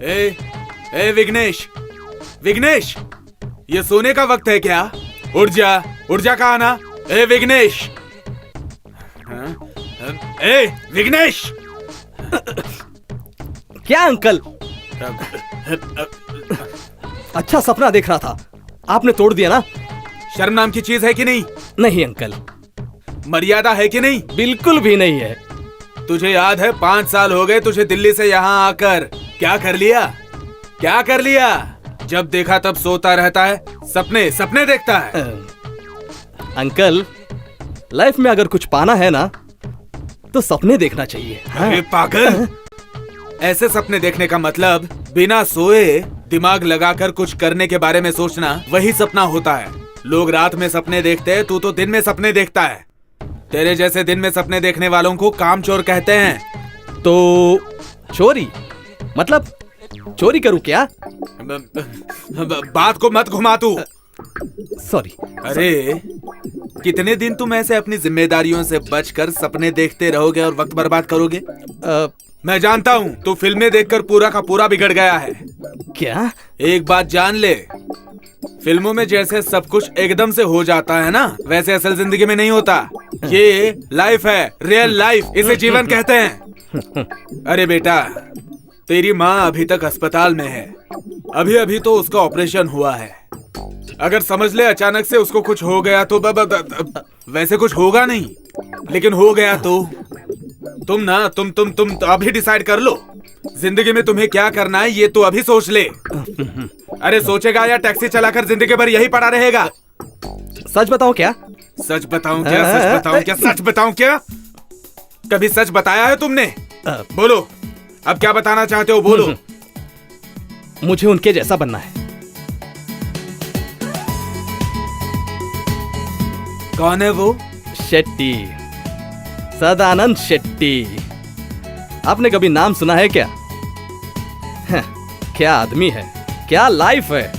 ए, ए विघ्नेश, विघ्नेश, ये सोने का वक्त है क्या? उठ जा कहा ना। ए विघ्नेश, ए विघ्नेश। क्या अंकल? अच्छा सपना देख रहा था, आपने तोड़ दिया ना। शर्म नाम की चीज है कि नहीं? नहीं अंकल। मर्यादा है कि नहीं? बिल्कुल भी नहीं है। तुझे याद है 5 साल हो गए तुझे दिल्ली से यहाँ आकर क्या कर लिया? क्या कर लिया? जब देखा तब सोता रहता है, सपने सपने देखता है। अंकल, लाइफ में अगर कुछ पाना है ना तो सपने देखना चाहिए। अरे पागल, ऐसे सपने देखने का मतलब बिना सोए दिमाग लगाकर कुछ करने के बारे में सोचना, वही सपना होता है। लोग रात में सपने देखते हैं, तू तो दिन में सपने देखता है। तेरे जैसे दिन में सपने देखने वालों को कामचोर कहते हैं। तो चोरी मतलब चोरी करूं क्या? बात को मत घुमा तू। सॉरी। अरे कितने दिन तुम ऐसे अपनी जिम्मेदारियों से बचकर सपने देखते रहोगे और वक्त बर्बाद करोगे? मैं जानता हूँ तू फिल्में देखकर पूरा का पूरा बिगड़ गया है। क्या? एक बात जान ले, फिल्मों में जैसे सब कुछ एकदम से हो जाता है ना, वैसे असल जिंदगी में नहीं होता। ये लाइफ है, रियल लाइफ, इसे जीवन कहते हैं। अरे बेटा, तेरी माँ अभी तक अस्पताल में है, अभी अभी तो उसका ऑपरेशन हुआ है। अगर समझ ले अचानक से उसको कुछ हो गया तो वैसे कुछ होगा नहीं, लेकिन हो गया तो तुम अभी डिसाइड कर लो जिंदगी में तुम्हें क्या करना है, ये तो अभी सोच ले। अरे सोचेगा या टैक्सी चलाकर जिंदगी भर यही पड़ा रहेगा? सच बताऊं क्या? सच बताऊं क्या? सच बताऊं क्या? सच बताऊं क्या? कभी सच बताया है तुमने? बोलो, अब क्या बताना चाहते हो, बोलो। मुझे उनके जैसा बनना है। कौन है वो? शेट्टी, सदानंद शेट्टी। आपने कभी नाम सुना है क्या? क्या आदमी है, क्या लाइफ है,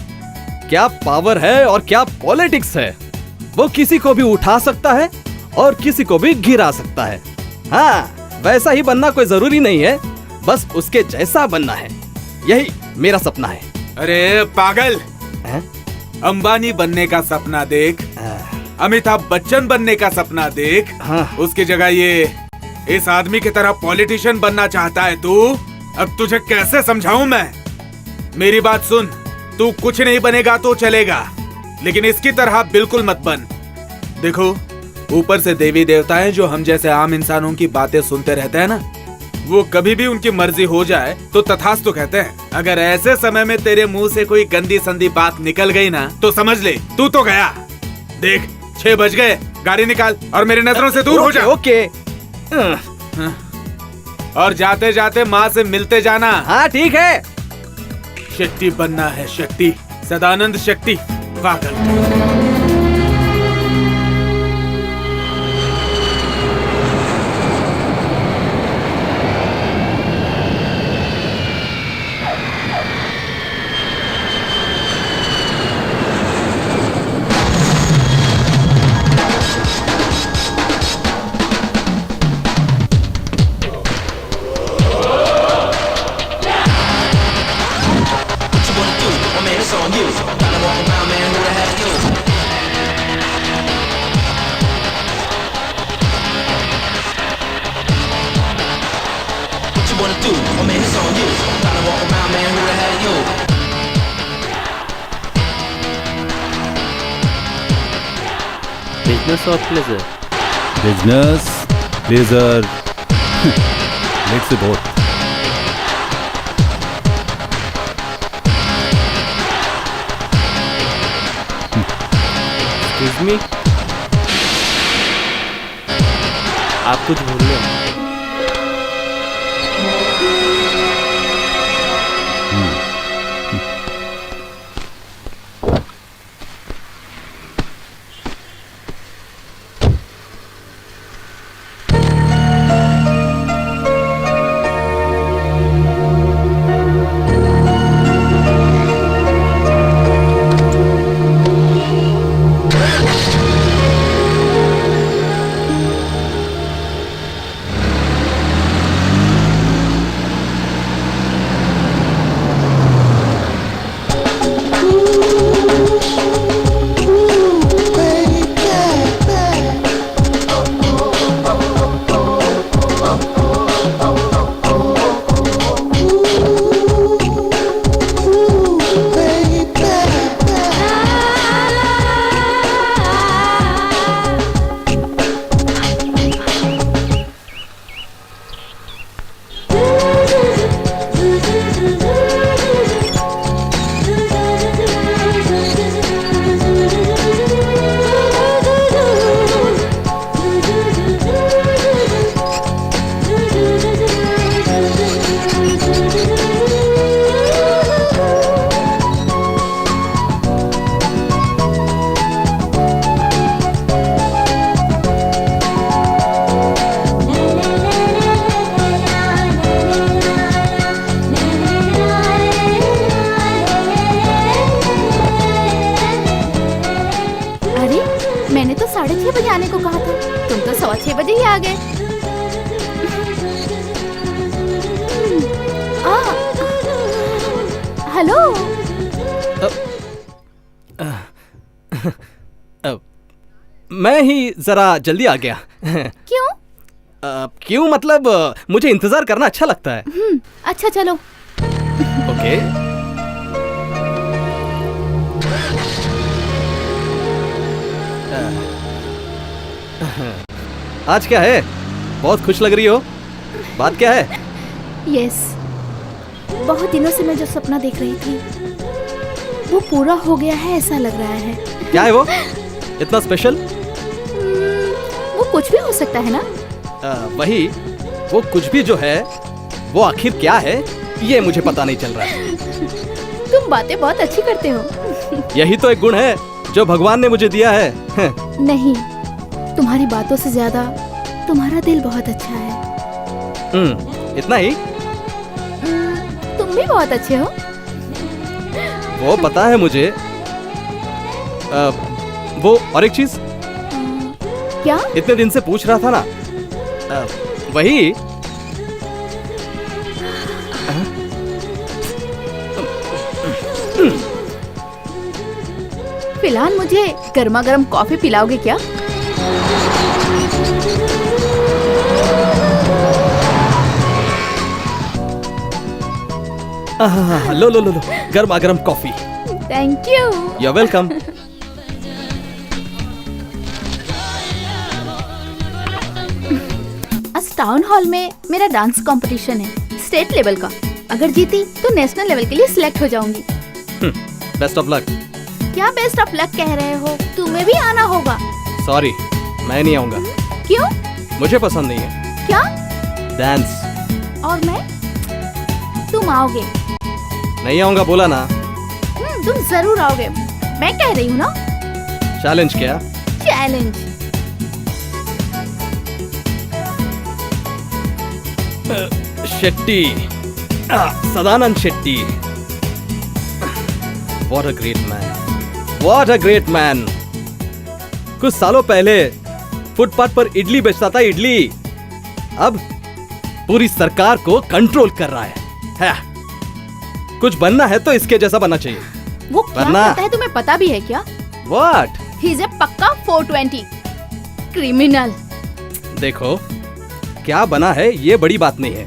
क्या पावर है और क्या पॉलिटिक्स है। वो किसी को भी उठा सकता है और किसी को भी गिरा सकता है। हाँ, वैसा ही बनना कोई जरूरी नहीं है, बस उसके जैसा बनना है। यही मेरा सपना है। अरे पागल, अंबानी बनने का सपना देख, अमिताभ बच्चन बनने का सपना देख। उसकी जगह ये इस आदमी की तरह पॉलिटिशियन बनना चाहता है तू। अब तुझे कैसे समझाऊं मैं? मेरी बात सुन, तू कुछ नहीं बनेगा तो चलेगा, लेकिन इसकी तरह बिल्कुल मत बन। देखो, ऊपर से देवी देवता है जो हम जैसे आम इंसानों की बातें सुनते रहते हैं ना, वो कभी भी उनकी मर्जी हो जाए तो तथास्तु कहते हैं। अगर ऐसे समय में तेरे मुंह से कोई गंदी संदी बात निकल गई ना, तो समझ ले तू तो गया। देख, 6 बज गए, गाड़ी निकाल और मेरी नजरों से दूर हो जा। ओके। और जाते जाते माँ से मिलते जाना। हाँ ठीक है। शेट्टी बनना है, शेट्टी, सदानंद शेट्टी। पागल। Business or pleasure? Business, pleasure, let's say both. Excuse me? आप कुछ भूल रहे हैं। मैं ही जरा जल्दी आ गया। क्यों? क्यों मतलब मुझे इंतजार करना अच्छा लगता है। अच्छा चलो। ओके। आज क्या है? बहुत खुश लग रही हो। बात क्या है? यस, बहुत दिनों से मैं जो सपना देख रही थी वो पूरा हो गया है ऐसा लग रहा है। क्या है वो इतना स्पेशल? वो कुछ भी हो सकता है ना। वही, वो कुछ भी जो है वो आखिर क्या है ये मुझे पता नहीं चल रहा है। तुम बातें बहुत अच्छी करते हो। यही तो एक गुण है जो भगवान ने मुझे दिया है। नहीं, तुम्हारी बातों से ज्यादा तुम्हारा दिल बहुत अच्छा है। इतना ही? तुम भी बहुत अच्छे हो। वो पता है मुझे। वो और एक चीज क्या? इतने दिन से पूछ रहा था ना। वही फिलहाल मुझे गर्मा गर्म कॉफी पिलाओगे क्या? लो लो लो लो, गर्मा गर्म coffee. Thank you. You welcome. आज टाउन हॉल में मेरा डांस कंपटीशन है, स्टेट लेवल का। अगर जीती तो नेशनल लेवल के लिए सिलेक्ट हो जाऊंगी। Best of luck. क्या बेस्ट ऑफ लक कह रहे हो? तुम्हें भी आना होगा। सॉरी, मैं नहीं आऊंगा। क्यों? मुझे पसंद नहीं है क्या? डांस। और मैं? तुम आओगे? नहीं आऊंगा बोला ना। तुम जरूर आओगे, मैं कह रही हूँ ना। चैलेंज क्या? Challenge. Shetty, Sadanand Shetty. What a great man. What a great man. कुछ सालों पहले फुटपाथ पर इडली बेचता था, इडली। अब पूरी सरकार को कंट्रोल कर रहा है। कुछ बनना है तो इसके जैसा बनना चाहिए। वो क्या वरना- करता है तुम्हें पता भी है क्या? What? ही इज ए पक्का 420 क्रिमिनल। देखो, क्या बना है ये बड़ी बात नहीं है,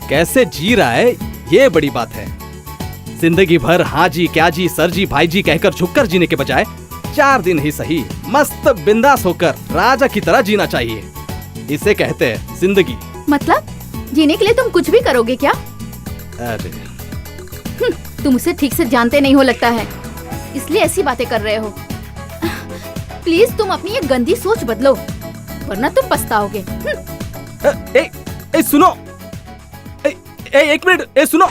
कैसे जी रहा है ये बड़ी बात है। जिंदगी भर हाँ जी, क्या जी, सर जी, भाई जी कहकर झुककर जीने के बजाय 4 दिन ही सही मस्त बिंदास होकर राजा की तरह जीना चाहिए। इसे कहते हैं जिंदगी। मतलब जीने के लिए तुम कुछ भी करोगे क्या? अरे तुम उसे ठीक से जानते नहीं हो लगता है, इसलिए ऐसी बातें कर रहे हो। प्लीज तुम अपनी ये गंदी सोच बदलो, वरना तुम पछताओगे। ए सुनो, एक मिनट, ए सुनो।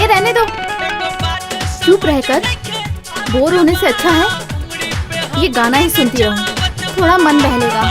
रहने दो, चुप रहकर बोर होने से अच्छा है ये गाना ही सुनती रहूं, थोड़ा मन बहलेगा।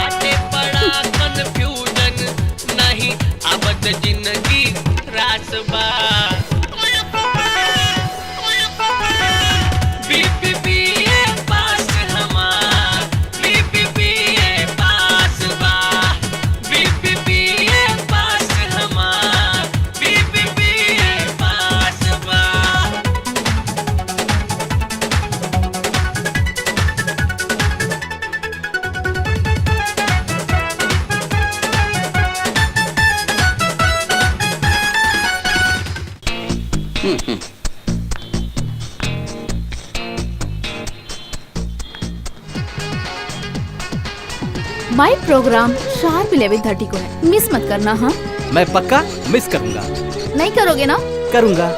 माई प्रोग्राम शार्प 11:30 को है, मिस मत करना। हाँ। मैं पक्का मिस करूंगा। नहीं करोगे ना? करूंगा।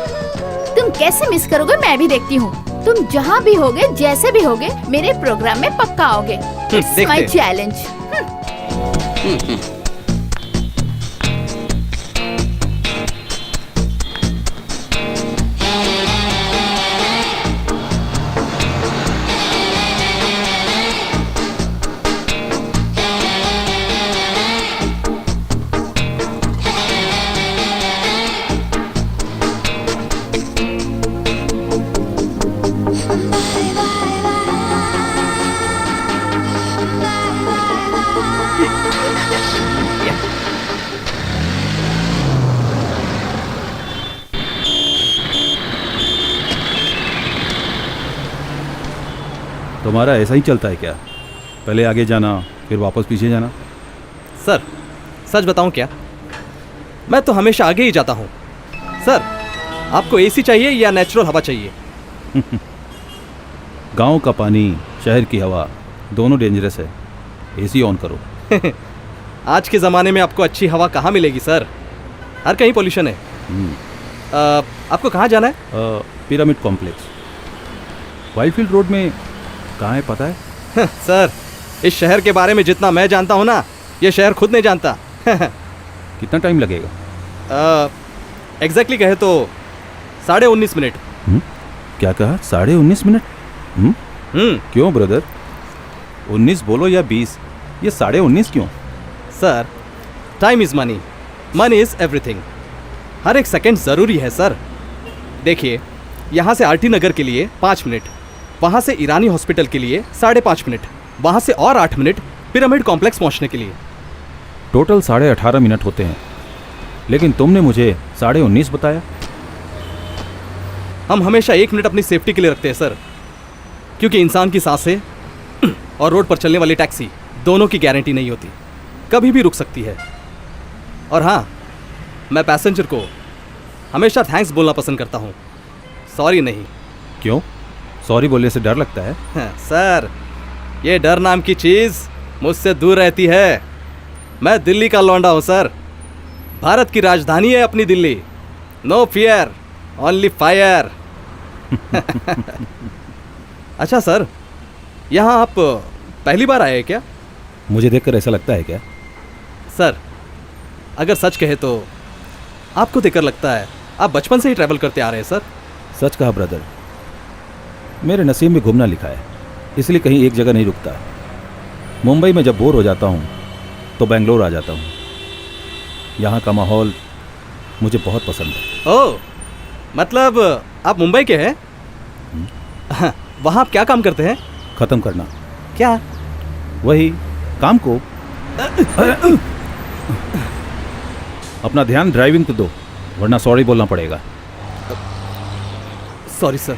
तुम कैसे मिस करोगे मैं भी देखती हूँ। तुम जहाँ भी होगे, जैसे भी होगे, मेरे प्रोग्राम में पक्का आओगे। इट्स देखते माय हैं। चैलेंज। तुम्हारा ऐसा ही चलता है क्या? पहले आगे जाना फिर वापस पीछे जाना। सर सच बताऊं क्या, मैं तो हमेशा आगे ही जाता हूँ। सर आपको एसी चाहिए या नेचुरल हवा चाहिए? गांव का पानी, शहर की हवा दोनों डेंजरस है। एसी ऑन करो। आज के ज़माने में आपको अच्छी हवा कहाँ मिलेगी सर? हर कहीं पोल्यूशन है। आपको कहाँ जाना है? पिरामिड कॉम्प्लेक्स, वाइल्डफील्ड रोड में। कहाँ है पता है? सर इस शहर के बारे में जितना मैं जानता हूँ ना, ये शहर खुद नहीं जानता। कितना टाइम लगेगा? एग्जैक्टली कहे तो 19.5 मिनट। क्या कहा? 19.5 मिनट? क्यों ब्रदर? 19 बोलो या 20, ये 19.5 क्यों? Sir time is money, money is everything. हर एक सेकंड ज़रूरी है सर। देखिए यहाँ से आरटी नगर के लिए 5 मिनट, वहाँ से ईरानी हॉस्पिटल के लिए 5.5 मिनट, वहाँ से और 8 मिनट पिरामिड कॉम्प्लेक्स पहुँचने के लिए। टोटल 18.5 मिनट होते हैं, लेकिन तुमने मुझे 19.5 बताया। हम हमेशा 1 मिनट अपनी सेफ्टी के लिए रखते हैं सर, क्योंकि इंसान की सांसें और रोड पर चलने वाली टैक्सी दोनों की गारंटी नहीं होती, कभी भी रुक सकती है। और हाँ, मैं पैसेंजर को हमेशा थैंक्स बोलना पसंद करता हूँ, सॉरी नहीं। क्यों? सॉरी बोलने से डर लगता है? सर ये डर नाम की चीज़ मुझसे दूर रहती है। मैं दिल्ली का लौंडा हूँ सर, भारत की राजधानी है अपनी Delhi. No fear, only fire. अच्छा सर, यहाँ आप पहली बार आए हैं क्या? मुझे देखकर ऐसा लगता है क्या? सर अगर सच कहे तो आपको देखकर लगता है आप बचपन से ही ट्रैवल करते आ रहे हैं सर। सच कहा ब्रदर, मेरे नसीब में घूमना लिखा है, इसलिए कहीं एक जगह नहीं रुकता। मुंबई में जब बोर हो जाता हूँ तो बेंगलोर आ जाता हूँ। यहाँ का माहौल मुझे बहुत पसंद है। ओह, मतलब आप मुंबई के हैं? वहाँ आप क्या काम करते हैं? ख़त्म करना। क्या? वही काम को। अपना ध्यान ड्राइविंग पे दो, वरना सॉरी बोलना पड़ेगा। Sorry sir.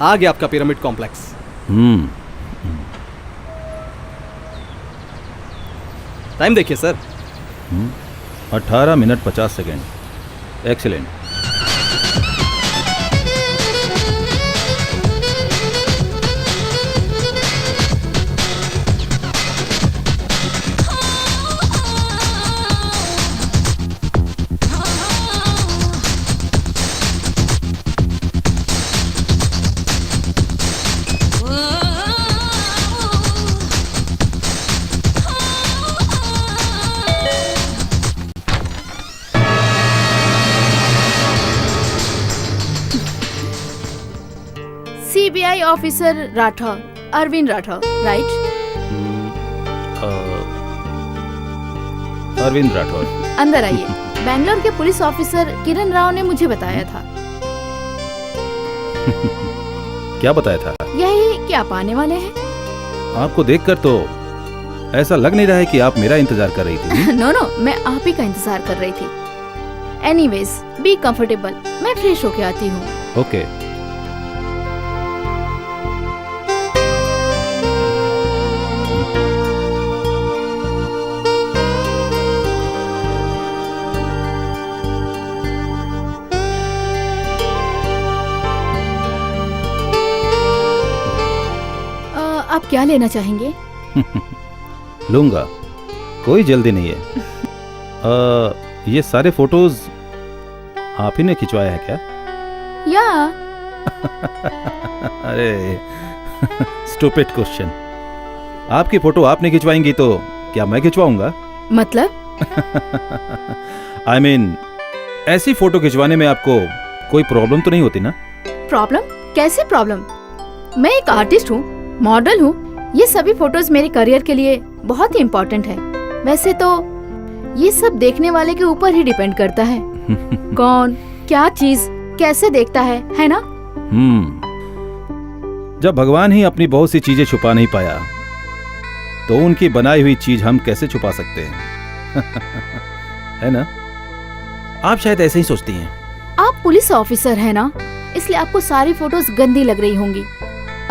आ गया आपका पिरामिड कॉम्प्लेक्स। टाइम देखिए sir. 18 minute 50 second. Excellent. CBI officer Rathore, Arvind Rathore, right? Arvind Rathore. अंदर आइए। बैंगलोर के पुलिस ऑफिसर किरण राव ने मुझे बताया था। क्या बताया था? यही कि आप आने वाले हैं। आपको देखकर तो ऐसा लग नहीं रहा है कि आप मेरा इंतजार कर रही थी। नो नो, मैं आप ही का इंतजार कर रही थी। एनीवेज, बी कंफर्टेबल, मैं फ्रेश होके आती हूँ। ओके। आप क्या लेना चाहेंगे? लूंगा, कोई जल्दी नहीं है। ये सारे फोटोज आप ही ने खिंचवाया है क्या? या अरे स्टूपिड क्वेश्चन। आपकी फोटो आपने खिंचवाएंगी तो क्या मैं खिंचवाऊंगा? मतलब? आई मीन, ऐसी फोटो खिंचवाने में आपको कोई प्रॉब्लम तो नहीं होती ना? प्रॉब्लम? कैसी प्रॉब्लम? मैं एक आर्टिस्ट हूँ, मॉडल हूँ। ये सभी फोटोज मेरे करियर के लिए बहुत ही इम्पोर्टेंट है। वैसे तो ये सब देखने वाले के ऊपर ही डिपेंड करता है कौन क्या चीज कैसे देखता है ना? जब भगवान ही अपनी बहुत सी चीजें छुपा नहीं पाया तो उनकी बनाई हुई चीज हम कैसे छुपा सकते हैं? है ना? आप शायद ऐसे ही सोचती हैं। आप पुलिस ऑफिसर है ना, इसलिए आपको सारी फोटोज गंदी लग रही होंगी।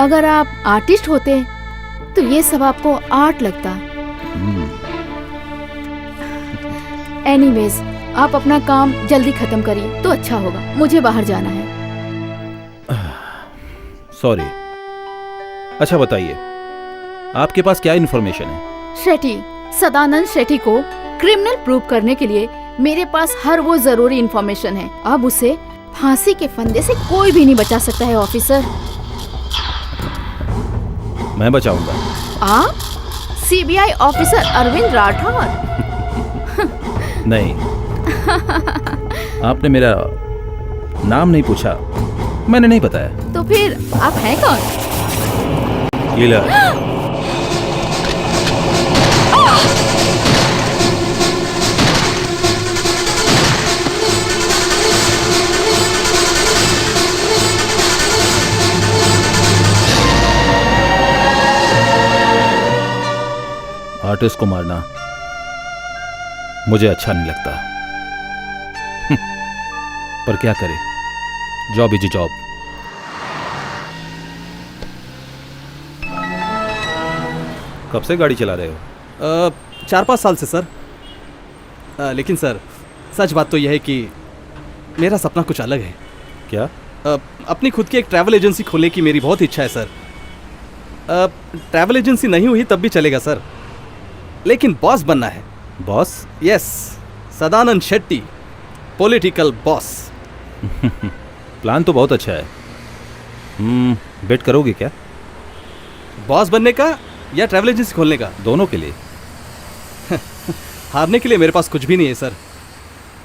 अगर आप आर्टिस्ट होते तो ये सब आपको आर्ट लगता। एनीवेज, आप अपना काम जल्दी खत्म करिए तो अच्छा होगा। मुझे बाहर जाना है। सॉरी। अच्छा बताइए, आपके पास क्या इन्फॉर्मेशन है? शेट्टी, सदानंद शेट्टी को क्रिमिनल प्रूव करने के लिए मेरे पास हर वो जरूरी इन्फॉर्मेशन है। अब उसे फांसी के फंदे से कोई भी नहीं बचा सकता है ऑफिसर। मैं बचाऊंगा। आप? CBI officer Arvind Rathore? नहीं, आपने मेरा नाम नहीं पूछा, मैंने नहीं बताया। तो फिर आप हैं कौन? किलर। आर्टिस्ट को मारना मुझे अच्छा नहीं लगता, पर क्या करे, जॉब इज जॉब। कब से गाड़ी चला रहे हो? 4-5 साल से सर। लेकिन सर, सच बात तो यह है कि मेरा सपना कुछ अलग है। क्या? अपनी खुद की एक ट्रैवल एजेंसी खोलने की मेरी बहुत इच्छा है सर। ट्रैवल एजेंसी नहीं हुई तब भी चलेगा सर, लेकिन बॉस बनना है। Boss? Yes, Sadanand Shetty, political boss. Plan तो बहुत अच्छा है। बेट करोगे क्या? बॉस बनने का या ट्रैवल एजेंसी खोलने का? दोनों के लिए। हारने के लिए मेरे पास कुछ भी नहीं है सर।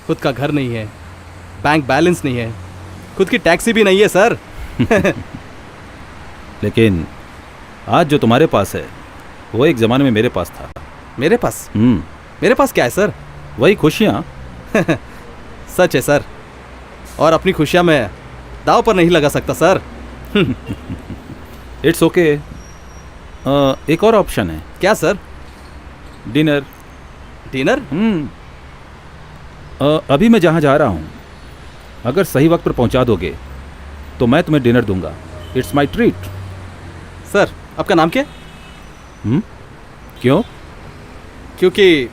खुद का घर नहीं है, बैंक बैलेंस नहीं है, खुद की टैक्सी भी नहीं है सर। लेकिन आज जो तुम्हारे पास है वो एक जमाने में मेरे पास था। मेरे पास? मेरे पास क्या है सर? वही खुशियाँ। सच है सर, और अपनी खुशियाँ मैं दाव पर नहीं लगा सकता सर। It's okay. एक और ऑप्शन है। क्या सर? डिनर। डिनर? अभी मैं जहाँ जा रहा हूँ, अगर सही वक्त पर पहुँचा दोगे तो मैं तुम्हें डिनर दूंगा। It's my treat. सर, आपका नाम क्या? क्यों? क्योंकि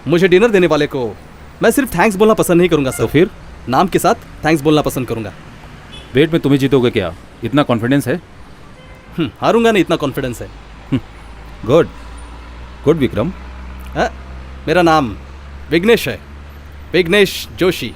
मुझे डिनर देने वाले को मैं सिर्फ थैंक्स बोलना पसंद नहीं करूंगा सर। तो फिर? नाम के साथ थैंक्स बोलना पसंद करूंगा। बेट में तुम्हें जीतोगे क्या? इतना कॉन्फिडेंस है? हारूंगा नहीं, इतना कॉन्फिडेंस है। Good good Vikram. मेरा नाम विघ्नेश है, विघ्नेश जोशी।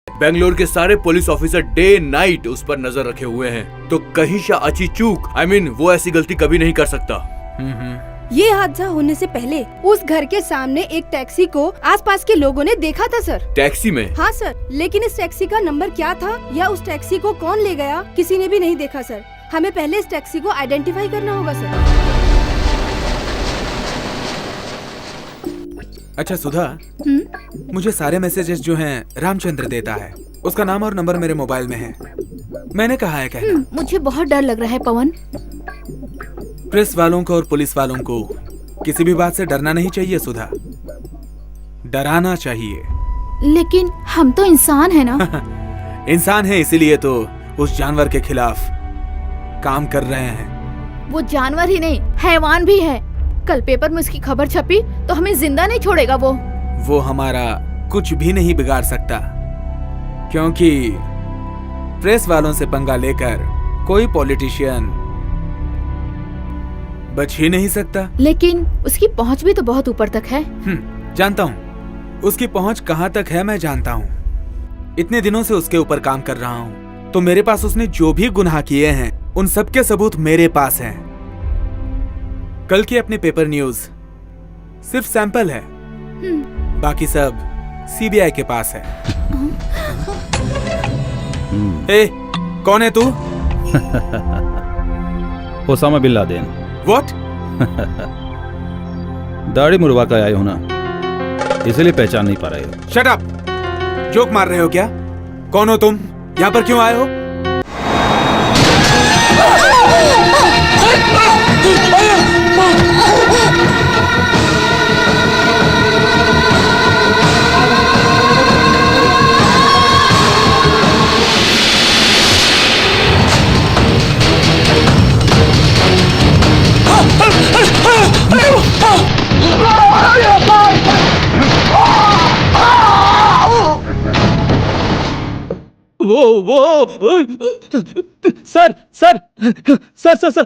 बेंगलोर के सारे पुलिस ऑफिसर डे नाइट उस पर नजर रखे हुए हैं, तो कहीं से अची चूक, I mean, वो ऐसी गलती कभी नहीं कर सकता। ये हादसा होने से पहले उस घर के सामने एक टैक्सी को आसपास के लोगों ने देखा था सर। टैक्सी में? हाँ सर, लेकिन इस टैक्सी का नंबर क्या था या उस टैक्सी को कौन ले गया किसी ने भी नहीं देखा सर। हमें पहले इस टैक्सी को आइडेंटिफाई करना होगा सर। अच्छा सुधा, मुझे सारे मैसेजेस जो हैं रामचंद्र देता है। उसका नाम और नंबर मेरे मोबाइल में है। मैंने कहा है कहना। मुझे बहुत डर लग रहा है पवन। प्रेस वालों को और पुलिस वालों को किसी भी बात से डरना नहीं चाहिए सुधा, डराना चाहिए। लेकिन हम तो इंसान है ना। इंसान है इसीलिए तो उस जानवर के खिलाफ काम कर रहे हैं। वो जानवर ही नहीं, हैवान भी है। कल पेपर में उसकी खबर छपी तो हमें जिंदा नहीं छोड़ेगा वो हमारा कुछ भी नहीं बिगाड़ सकता, क्योंकि प्रेस वालों से पंगा लेकर कोई पॉलिटिशियन बच ही नहीं सकता। लेकिन उसकी पहुंच भी तो बहुत ऊपर तक है। जानता हूँ उसकी पहुंच कहाँ तक है, मैं जानता हूँ। इतने दिनों से उसके ऊपर काम कर रहा हूँ, तो मेरे पास उसने जो भी गुनाह किए हैं उन सब के सबूत मेरे पास हैं। कल की अपनी पेपर न्यूज सिर्फ सैंपल है, बाकी सब सीबीआई के पास है। ए, कौन है तू? Osama bin Laden. व्हाट? दाढ़ी मुड़वा कर आए हो ना, इसलिए पहचान नहीं पा रहे हो। Shut up! जोक मार रहे हो क्या? कौन हो तुम? यहाँ पर क्यों आए हो? Sir sir sir sir sir,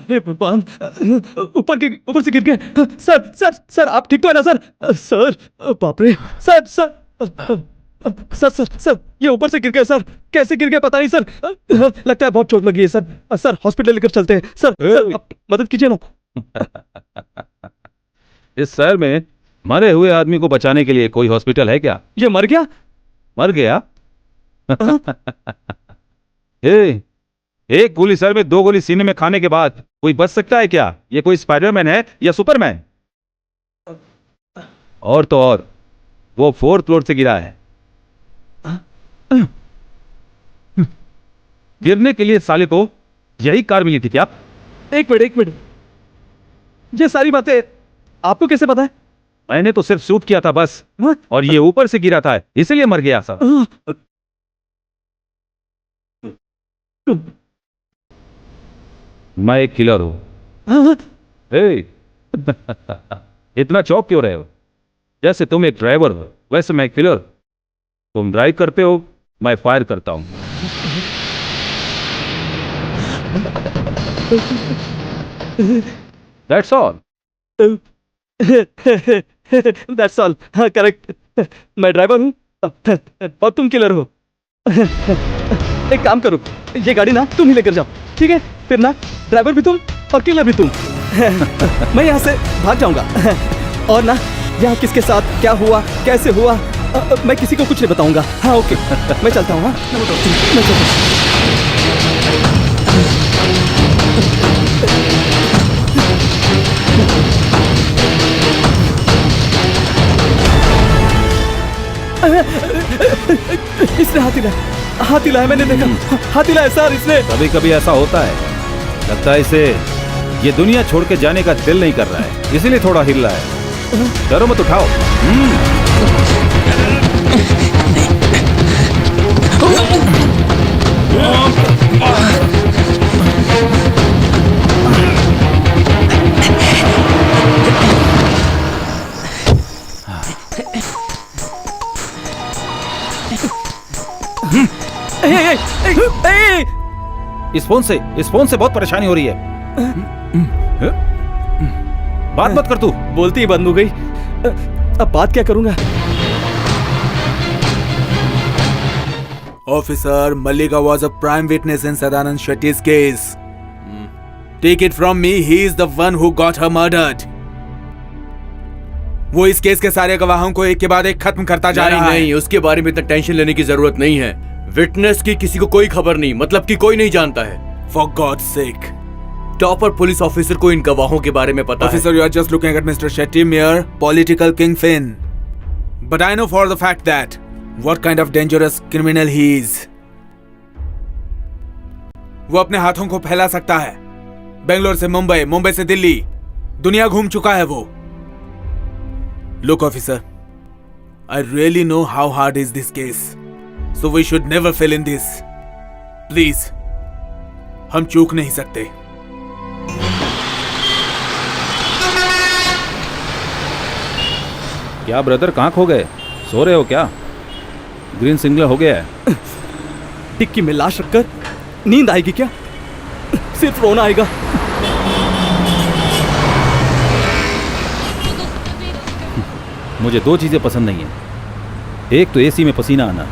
हे भगवान, ऊपर से गिर गए। सर सर सर, आप ठीक तो है ना सर? सर बाप रे, sir sir sir sir sir, ये ऊपर से गिर गए सर। कैसे गिर गए पता नहीं सर, लगता है बहुत चोट लगी है सर। सर हॉस्पिटल लेकर चलते हैं सर। सर आप मदद कीजिए ना। इस शहर में मरे हुए आदमी को बचाने के लिए कोई हॉस्पिटल है क्या? ये मर गया? मर गया? एक गोली सर में, 2 गोली सीने में खाने के बाद कोई बच सकता है क्या? ये कोई स्पाइडरमैन है या सुपरमैन? और तो और वो 4th फ्लोर से गिरा है। गिरने के लिए साले को यही कार मिली थी क्या? एक मिनट, ये सारी बातें आपको कैसे पता है? मैंने तो सिर्फ शूट किया था बस, और ये ऊपर से गिरा था इसलिए मर गया सर। मैं एक किलर हूं। इतना चौंक क्यों रहे हो? जैसे तुम एक ड्राइवर हो वैसे मैं किलर। तुम ड्राइव करते हो, मैं फायर करता हूं। That's all. That's all. हाँ करेक्ट। मैं ड्राइवर हूँ और तुम किलर हो। एक काम करो, ये गाड़ी ना तुम ही लेकर जाओ, ठीक है? फिर ना ड्राइवर भी तुम और किलर भी तुम। मैं यहाँ से भाग जाऊंगा, और ना यहाँ किसके साथ क्या हुआ, कैसे हुआ, मैं किसी को कुछ नहीं बताऊंगा। हाँ ओके, मैं चलता हूँ। हाँ मैं चलता हूँ। इसने हाथ हिलाया, मैंने देखा। हाथ हिलाया सर इसने। कभी कभी ऐसा होता है, लगता है इसे ये दुनिया छोड़ के जाने का दिल नहीं कर रहा है, इसीलिए थोड़ा हिल रहा है। डरो मत, उठाओ। इस फोन से बहुत परेशानी हो रही है। बात मत कर तू। बोलती ही बंद हो गई, अब बात क्या करूंगा? Officer, Mallika was a prime witness in Sadanand Shetty's case. Take it from me, he is the one who got her murdered. वो इस केस के सारे गवाहों को एक के बाद एक खत्म करता जा रहा है। नहीं, उसके बारे में इतना टेंशन लेने की जरूरत नहीं है। विटनेस की किसी को कोई खबर नहीं, मतलब कि कोई नहीं जानता है। For God sake, topper police officer को इन गवाहों के बारे में पता है। Officer, you are just looking at mister Shetty, mere political kingpin. But I know for the fact that what kind of dangerous criminal he is. वो अपने हाथों को फैला सकता है। बेंगलोर से मुंबई, मुंबई से दिल्ली, दुनिया घूम चुका है वो। Look, officer, I really know how hard is this case, so we should never fail in this. Please, हम चूक नहीं सकते। क्या ब्रदर, कहाँ खो गए? सो रहे हो क्या? ग्रीन सिग्नल हो गया है। डिक्की में लाश रखकर नींद आएगी क्या? सिर्फ रोना आएगा। मुझे दो चीज़ें पसंद नहीं है। एक तो एसी में पसीना आना,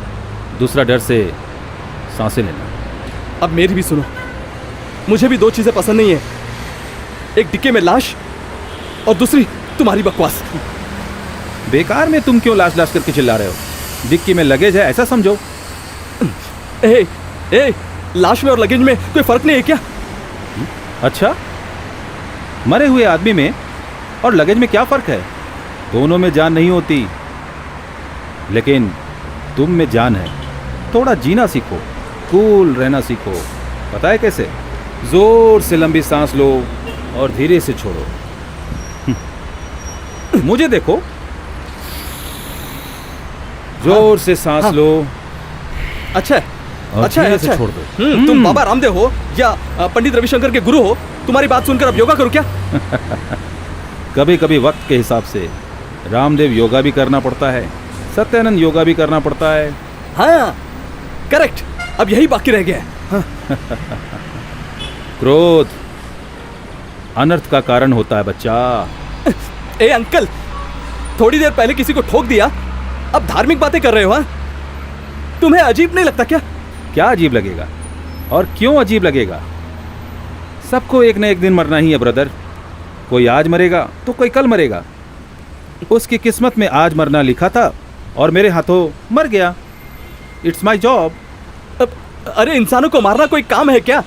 दूसरा डर से सांसें लेना। अब मेरी भी सुनो, मुझे भी दो चीजें पसंद नहीं है। एक डिक्की में लाश और दूसरी तुम्हारी बकवास। बेकार में तुम क्यों लाश लाश करके चिल्ला रहे हो? डिक्की में लगेज है ऐसा समझो। ए, लाश में और लगेज में कोई फर्क नहीं है क्या? अच्छा, मरे हुए आदमी में और लगेज में क्या फर्क है? दोनों में जान नहीं होती, लेकिन तुम में जान है। थोड़ा जीना सीखो, कूल रहना सीखो। पता है कैसे? जोर से लंबी सांस लो और धीरे से छोड़ो। मुझे देखो, जोर से सांस लो अच्छा है, और अच्छा है, धीरे से अच्छा छोड़ है। दो। तुम बाबा रामदेव हो या पंडित रविशंकर के गुरु हो? तुम्हारी बात सुनकर अब योगा करूं क्या? कभी कभी वक्त के हिसाब से रामदेव योगा भी करना पड़ता है, सत्यानंद योगा भी करना पड़ता है। हाँ, करेक्ट। अब यही बाकी रह गया है। क्रोध अनर्थ का कारण होता है बच्चा। ए अंकल, थोड़ी देर पहले किसी को ठोक दिया, अब धार्मिक बातें कर रहे हो? हाँ, तुम्हें अजीब नहीं लगता क्या? क्या अजीब लगेगा और क्यों अजीब लगेगा? सबको एक न एक दिन मरना ही है ब्रदर। कोई आज मरेगा तो कोई कल मरेगा। उसकी किस्मत में आज मरना लिखा था और मेरे हाथों मर गया। It's my job. अरे, इंसानों को मारना कोई काम है क्या?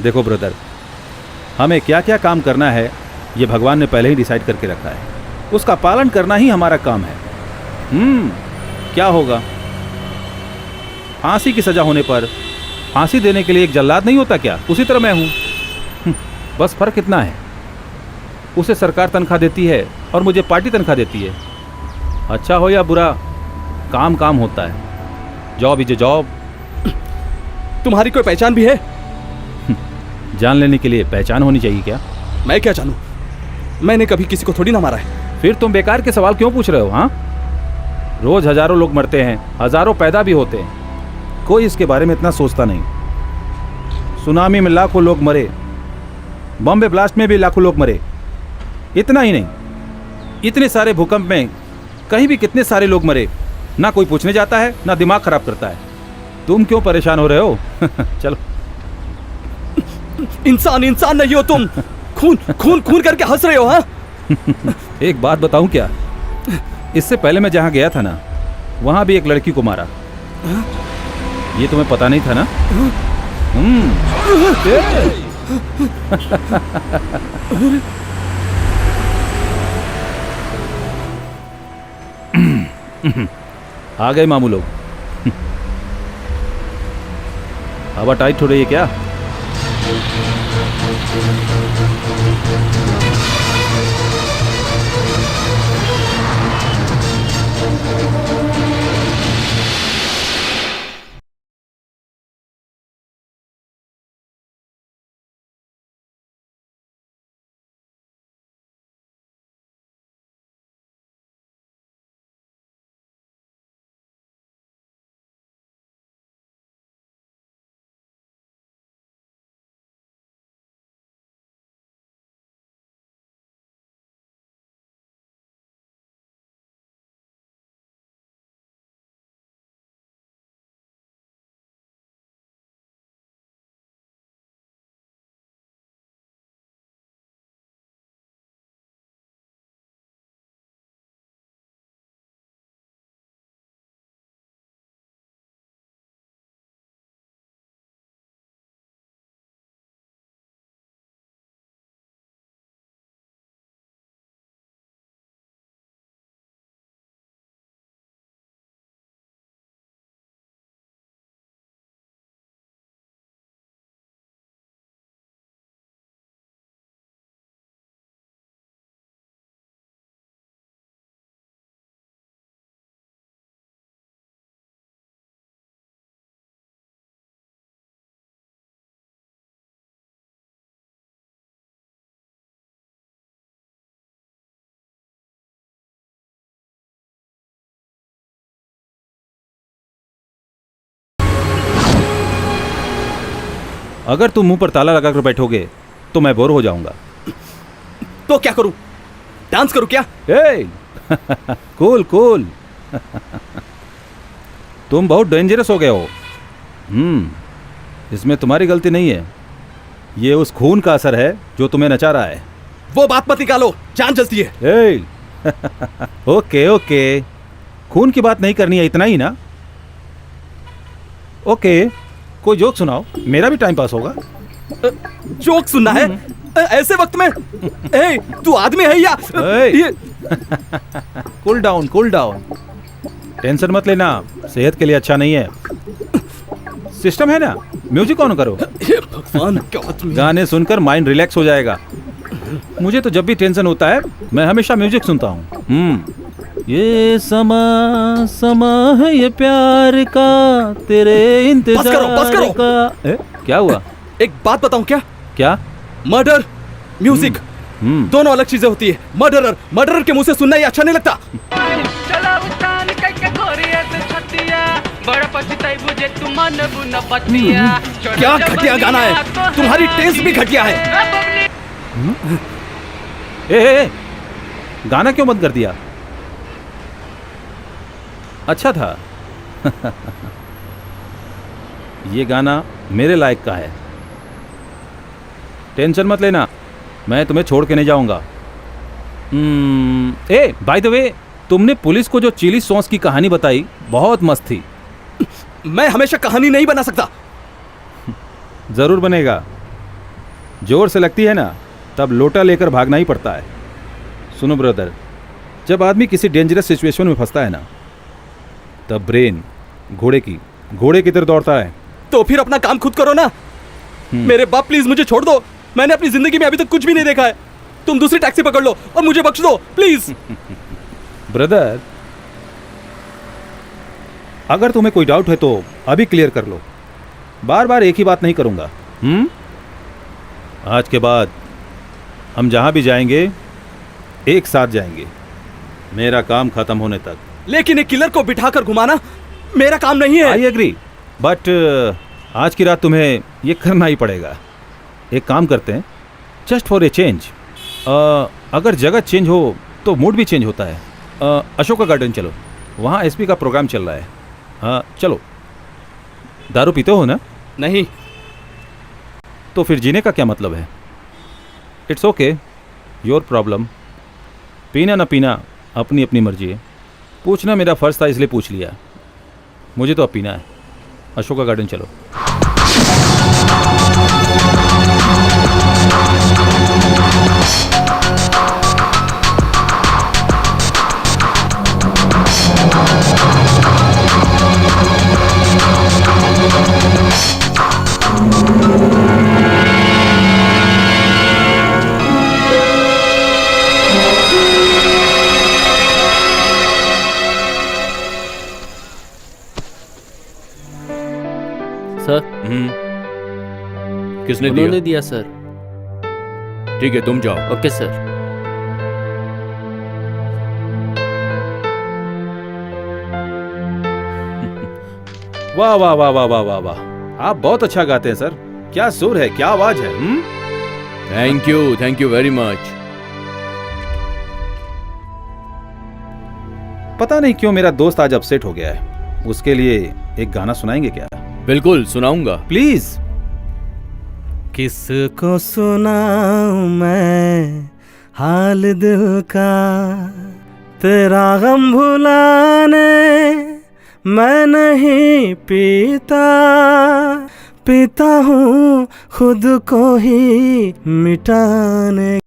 देखो ब्रदर, हमें क्या क्या काम करना है ये भगवान ने पहले ही डिसाइड करके रखा है। उसका पालन करना ही हमारा काम है। क्या होगा? फांसी की सजा होने पर फांसी देने के लिए एक जल्लाद नहीं होता क्या? उसी तरह मैं हूं। बस फर्क इतना है, उसे सरकार तनख्वाह देती है और मुझे पार्टी तनख्वाह देती है। अच्छा हो या बुरा, काम काम होता है। Job is a job. तुम्हारी कोई पहचान भी है? जान लेने के लिए पहचान होनी चाहिए क्या? मैं क्या जानूं? मैंने कभी किसी को थोड़ी ना मारा है। फिर तुम बेकार के सवाल क्यों पूछ रहे हो? हाँ, रोज हजारों लोग मरते हैं, हजारों पैदा भी होते हैं। कोई इसके बारे में इतना सोचता नहीं। सुनामी में लाखों लोग मरे, बॉम्बे ब्लास्ट में भी लाखों लोग मरे। इतना ही नहीं, इतने सारे भूकंप में कहीं भी कितने सारे लोग मरे। ना कोई पूछने जाता है, ना दिमाग खराब करता है। तुम क्यों परेशान हो रहे हो? चलो। इंसान इंसान नहीं हो तुम। खून खून खून करके हंस रहे हो? हाँ, एक बात बताऊं क्या? इससे पहले मैं जहां गया था ना, वहां भी एक लड़की को मारा। ये तुम्हें पता नहीं था ना? आ गए मामू लोग। हवा टाइट हो रही है क्या? अगर तुम मुंह पर ताला लगाकर बैठोगे तो मैं बोर हो जाऊंगा। तो क्या करूं? डांस करूं क्या? ए कूल कूल तुम बहुत डेंजरस हो गए हो। इसमें तुम्हारी गलती नहीं है, ये उस खून का असर है जो तुम्हें नचा रहा है। वो बात मत निकालो, जान जलती है। ए ओके ओके, खून की बात नहीं करनी है, इतना ही ना? ओके, कोई जोक सुनाओ, मेरा भी टाइम पास होगा। जोक सुनना है ऐसे वक्त में? ए, तू आदमी है या ए, cool down cool down, tension मत लेना, सेहत के लिए अच्छा नहीं है। सिस्टम है ना, म्यूजिक ऑन करो। भगवान क्या आदमी। गाने सुनकर माइंड रिलैक्स हो जाएगा। मुझे तो जब भी टेंशन होता है मैं हमेशा म्यूजिक सुनता हूँ। ये समा है ये प्यार का, तेरे इंतजार बस करो। का। क्या हुआ? एक बात बताऊं क्या? क्या? मर्डर म्यूजिक दोनों अलग चीजें होती है। मर्डरर के मुंह से सुनना ही अच्छा नहीं लगता। क्या घटिया गाना है, तुम्हारी टेस्ट भी घटिया है। ए, गाना क्यों बंद कर दिया? अच्छा था ये गाना मेरे लायक का है। टेंशन मत लेना, मैं तुम्हें छोड़ के नहीं जाऊंगा। ए बाय द वे, तुमने पुलिस को जो चिली सॉस की कहानी बताई बहुत मस्त थी। मैं हमेशा कहानी नहीं बना सकता। जरूर बनेगा, जोर से लगती है ना तब लोटा लेकर भागना ही पड़ता है। सुनो ब्रदर, जब आदमी किसी डेंजरस सिचुएशन में फंसता है ना, तब ब्रेन घोड़े की तरह दौड़ता है। तो फिर अपना काम खुद करो ना। मेरे बाप प्लीज मुझे छोड़ दो, मैंने अपनी जिंदगी में अभी तक कुछ भी नहीं देखा है। तुम दूसरी टैक्सी पकड़ लो और मुझे बख्श दो प्लीज। ब्रदर, अगर तुम्हें कोई डाउट है तो अभी क्लियर कर लो, बार बार एक ही बात नहीं करूंगा। आज के बाद हम जहां भी जाएंगे एक साथ जाएंगे, मेरा काम खत्म होने तक। लेकिन एक किलर को बिठाकर घुमाना मेरा काम नहीं है। आई एग्री, बट आज की रात तुम्हें ये करना ही पड़ेगा। एक काम करते हैं, जस्ट फॉर ए चेंज। अगर जगह चेंज हो तो मूड भी चेंज होता है। अशोका गार्डन चलो, वहाँ एसपी का प्रोग्राम चल रहा है। हाँ चलो। दारू पीते हो ना? नहीं। तो फिर जीने का क्या मतलब है? It's okay, your problem. पीना ना पीना अपनी अपनी मर्जी है। पूछना मेरा फर्ज था इसलिए पूछ लिया। मुझे तो अब पीना है। अशोका गार्डन चलो। सर, किसने उन्होंने दिया? दिया सर। ठीक है, तुम जाओ। Okay sir. वाह वाह वाह वाह वाह वाह वाह, आप बहुत अच्छा गाते हैं सर। क्या सुर है, क्या आवाज है। Thank you very much. पता नहीं क्यों मेरा दोस्त आज अपसेट हो गया है। उसके लिए एक गाना सुनाएंगे क्या? बिल्कुल सुनाऊंगा। प्लीज। किसको सुनाऊं मैं हाल दिल का, तेरा गम भुलाने मैं नहीं पीता, पीता हूँ खुद को ही मिटाने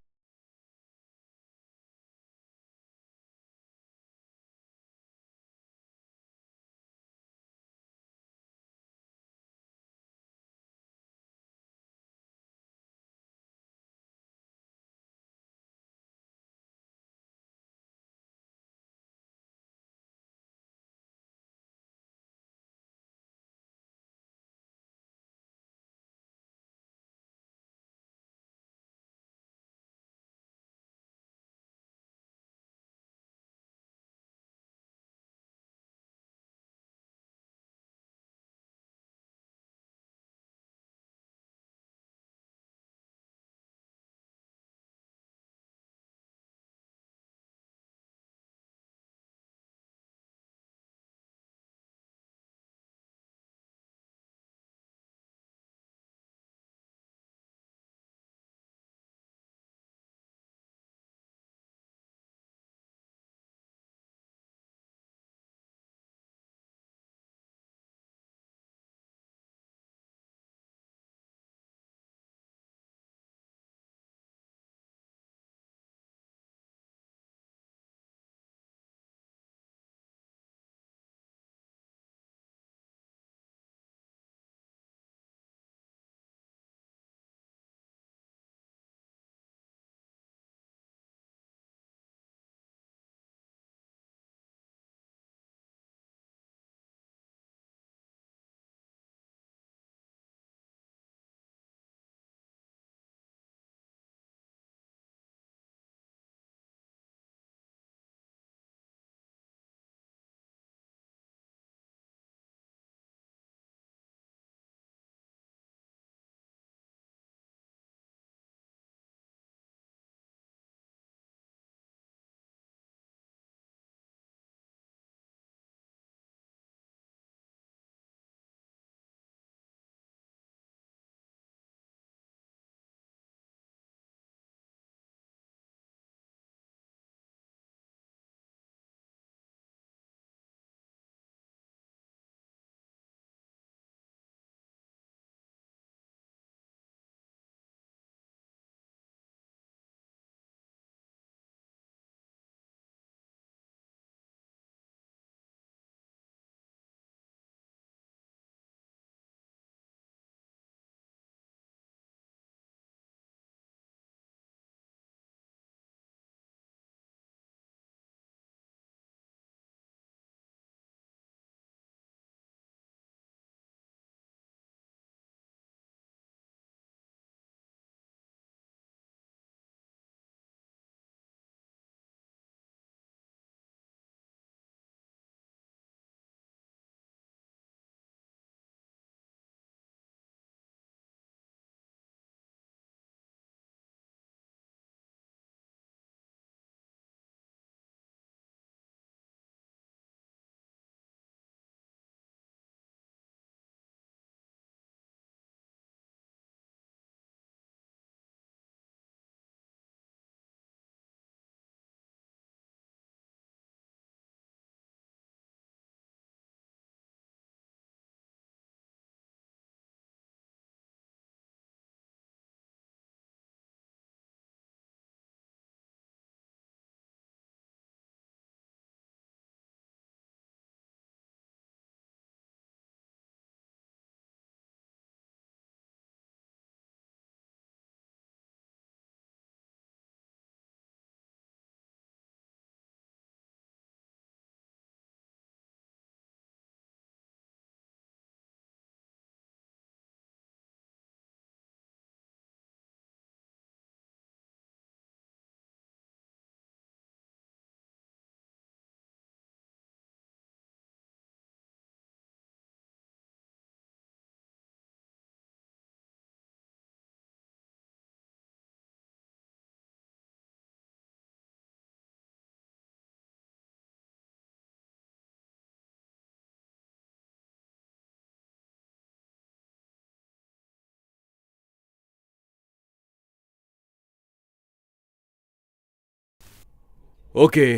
ओके,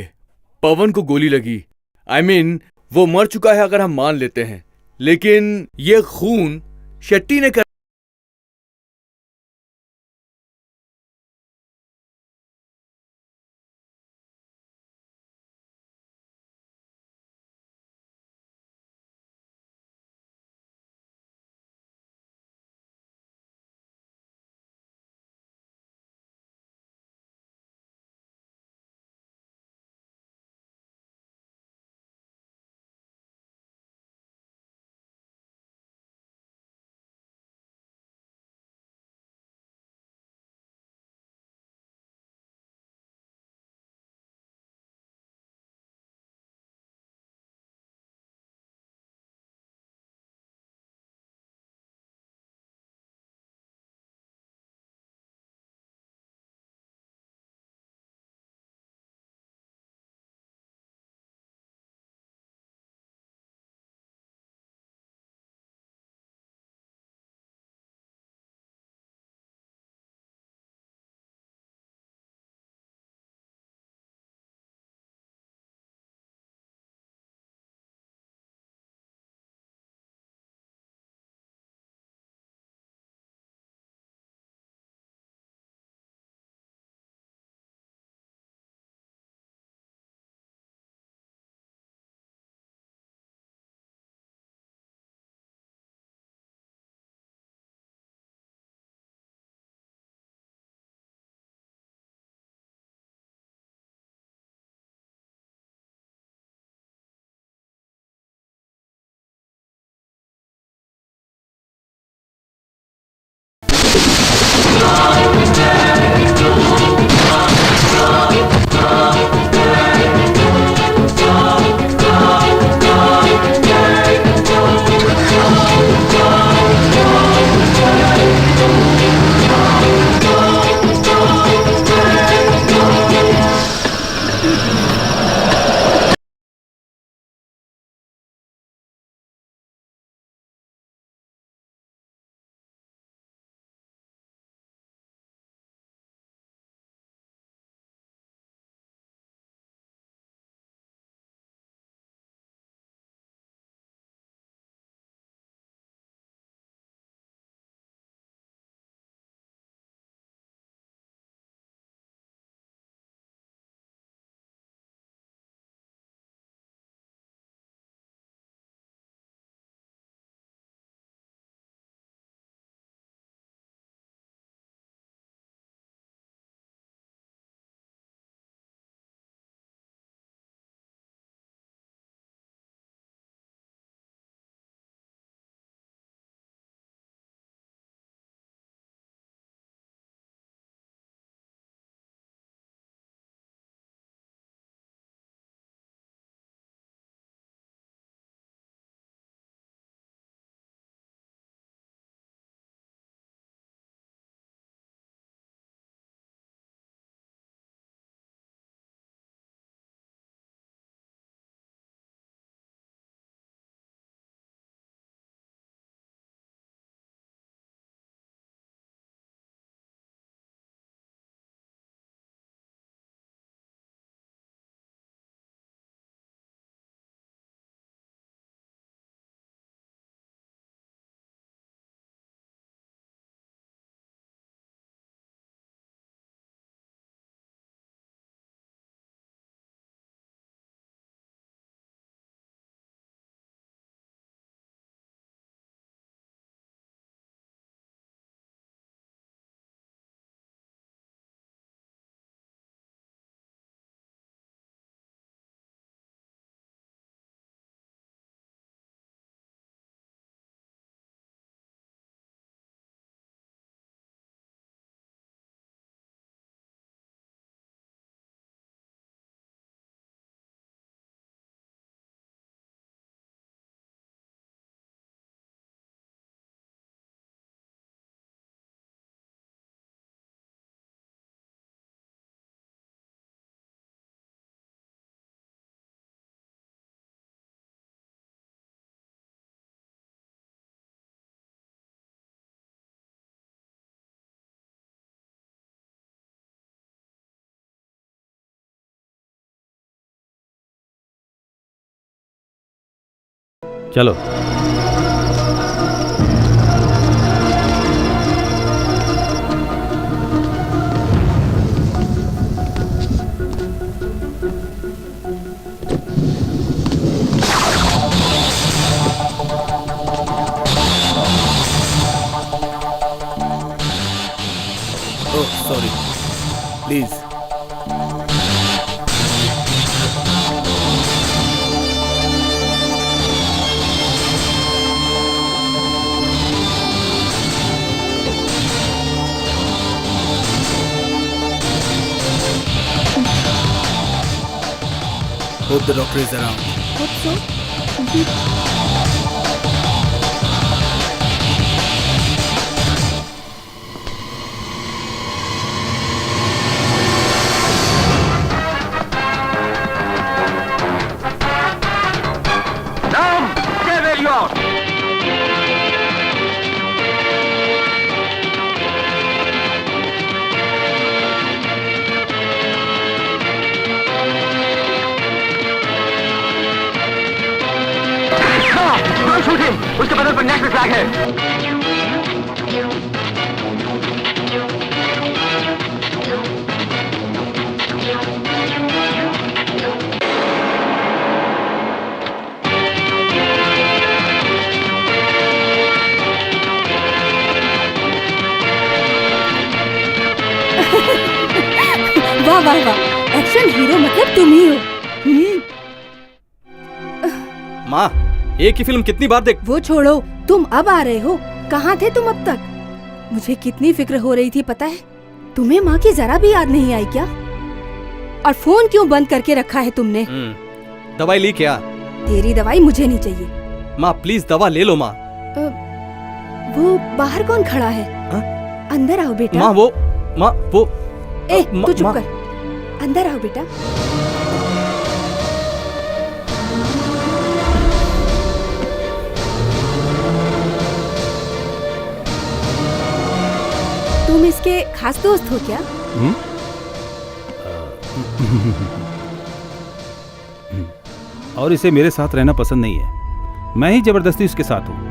पवन को गोली लगी। आई मीन वो मर चुका है अगर हम मान लेते हैं, लेकिन ये खून शेट्टी ने कर चलो। Oh sorry, please. Hope the doctor is around. Hope so. उसके बदल पर नेक्स्ट फ्लैग है। वाह वाह वाह, एक्शन हीरो मतलब तुम ही हो। माँ, एक ही फिल्म कितनी बार देख। वो छोड़ो, तुम अब आ रहे हो। कहाँ थे तुम अब तक? मुझे कितनी फिक्र हो रही थी पता है? तुम्हें माँ की जरा भी याद नहीं आई क्या? और फोन क्यों बंद करके रखा है तुमने? दवाई ली क्या? तेरी दवाई मुझे नहीं चाहिए। माँ प्लीज दवा ले लो माँ। वो बाहर कौन खड़ा है? हा? अंदर आओ बेटा। माँ वो ए, तू चुप माँ। कर। अंदर आओ बेटा। तुम इसके खास दोस्त हो क्या? और इसे मेरे साथ रहना पसंद नहीं है। मैं ही जबरदस्ती उसके साथ हूँ।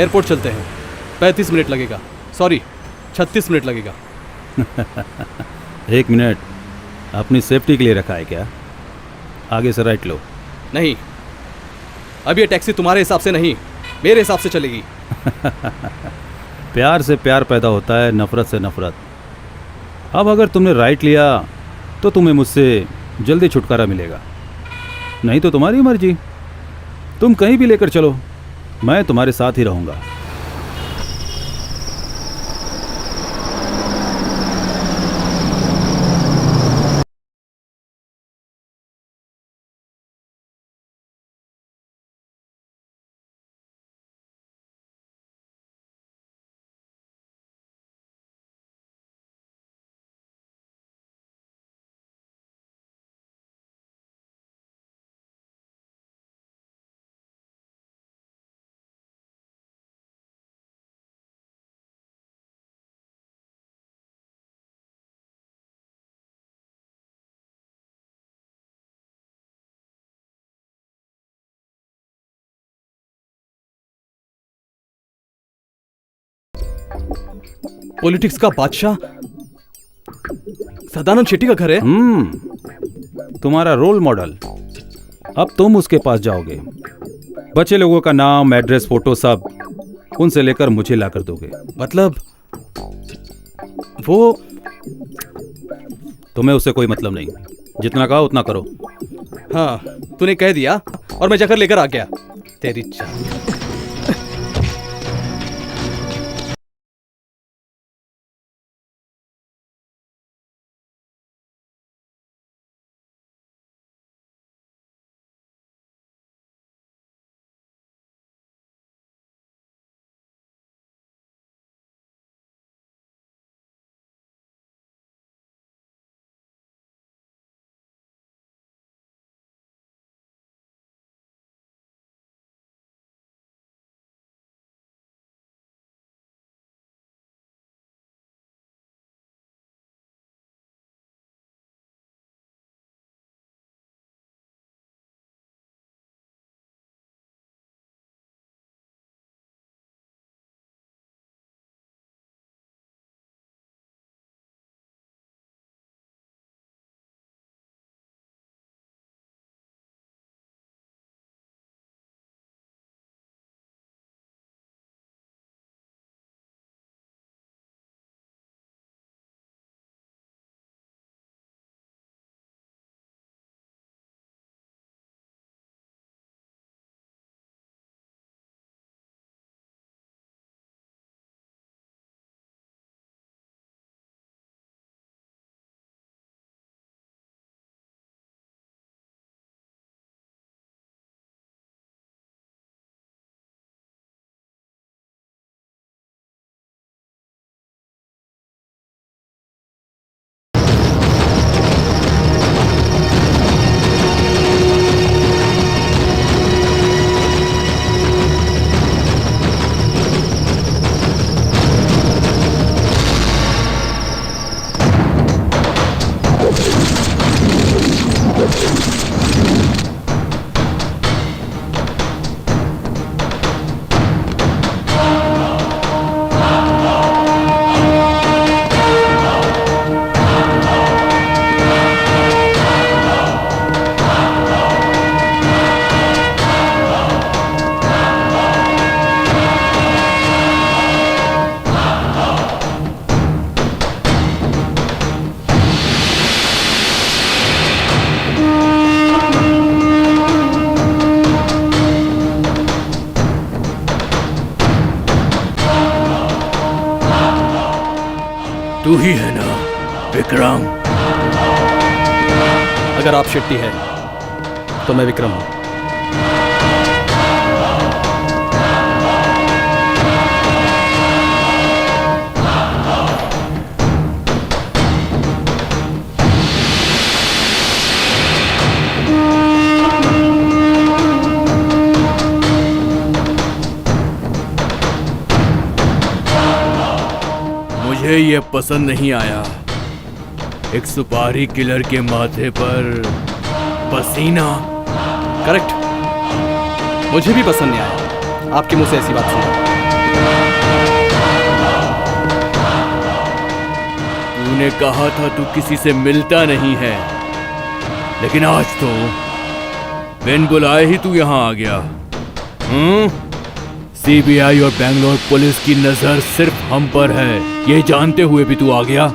एयरपोर्ट चलते हैं। 35 मिनट लगेगा, सॉरी 36 मिनट लगेगा। 1 मिनट अपनी सेफ्टी के लिए रखा है क्या? आगे से राइट लो। नहीं, अब ये टैक्सी तुम्हारे हिसाब से नहीं, मेरे हिसाब से चलेगी। प्यार से प्यार पैदा होता है, नफरत से नफरत। अब अगर तुमने राइट लिया तो तुम्हें मुझसे जल्दी छुटकारा मिलेगा, नहीं तो तुम्हारी मर्जी। तुम कहीं भी लेकर चलो, मैं तुम्हारे साथ ही रहूंगा। पॉलिटिक्स का बादशाह सदानंद शेट्टी का घर है। तुम्हारा रोल मॉडल। अब तुम उसके पास जाओगे, बचे लोगों का नाम, एड्रेस, फोटो सब उनसे लेकर मुझे लाकर दोगे। मतलब वो तुम्हें उससे कोई मतलब नहीं, जितना कहा उतना करो। हाँ, तूने कह दिया और मैं जाकर लेकर आ गया। तेरी जान। तू ही है ना विक्रम? अगर आप शेट्टी है तो मैं विक्रम हूं। मुझे ये पसंद नहीं आया, एक सुपारी किलर के माथे पर पसीना। करेक्ट, मुझे भी पसंद नहीं आया आपके मुंह से ऐसी बात सुना। तूने कहा था तू किसी से मिलता नहीं है, लेकिन आज तो बिन बुलाए ही तू यहां आ गया। सीबीआई और बैंगलोर पुलिस की नजर सिर्फ हम पर है, ये जानते हुए भी तू आ गया।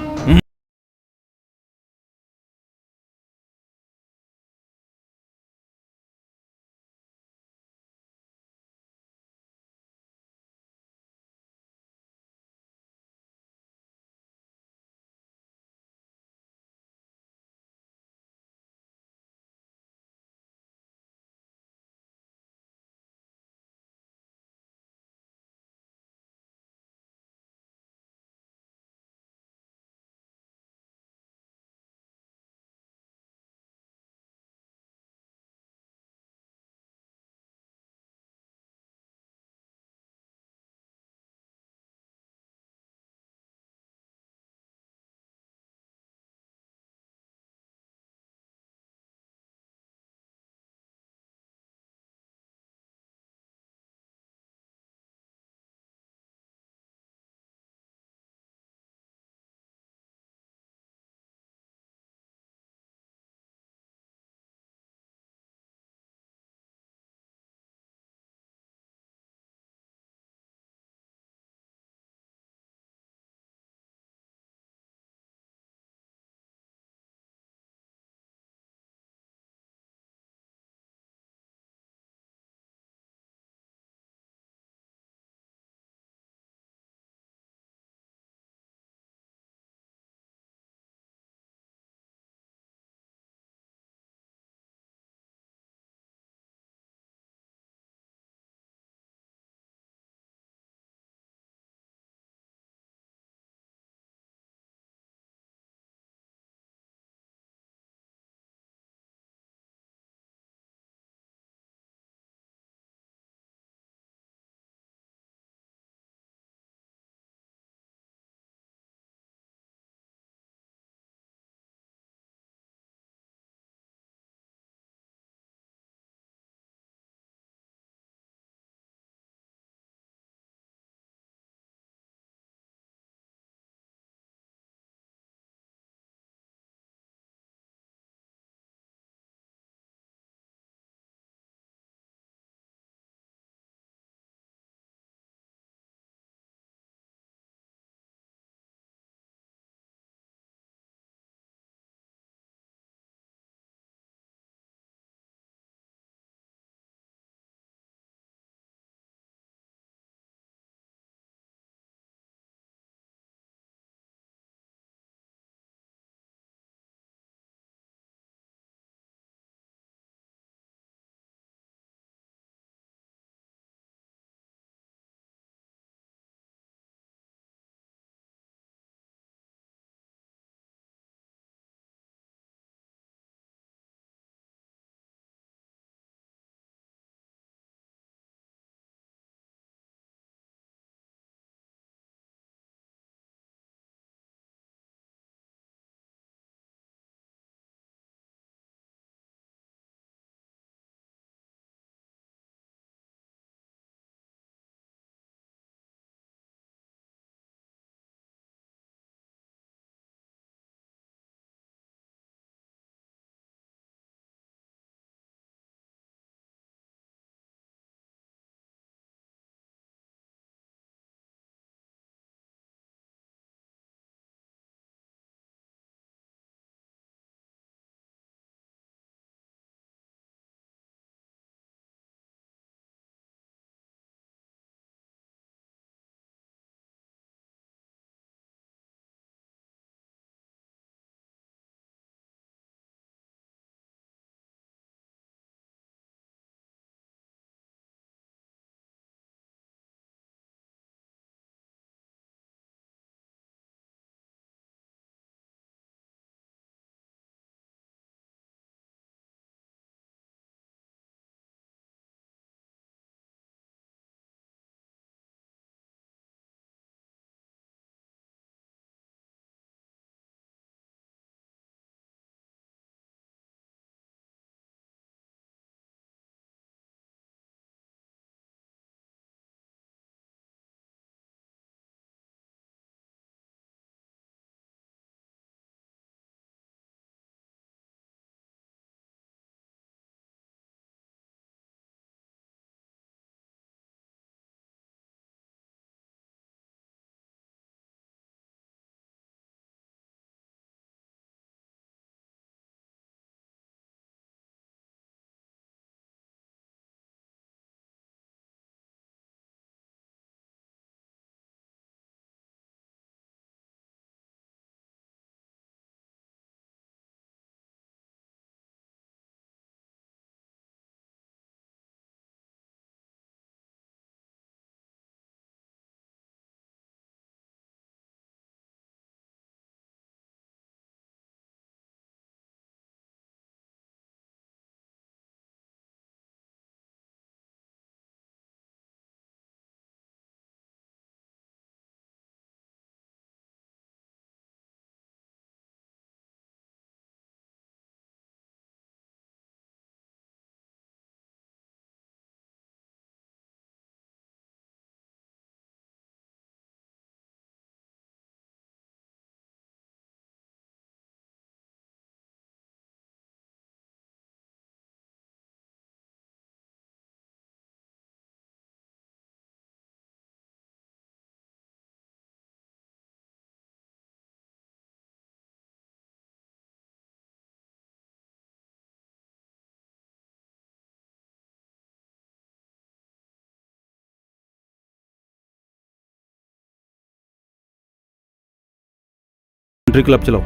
कंट्री क्लब चलो।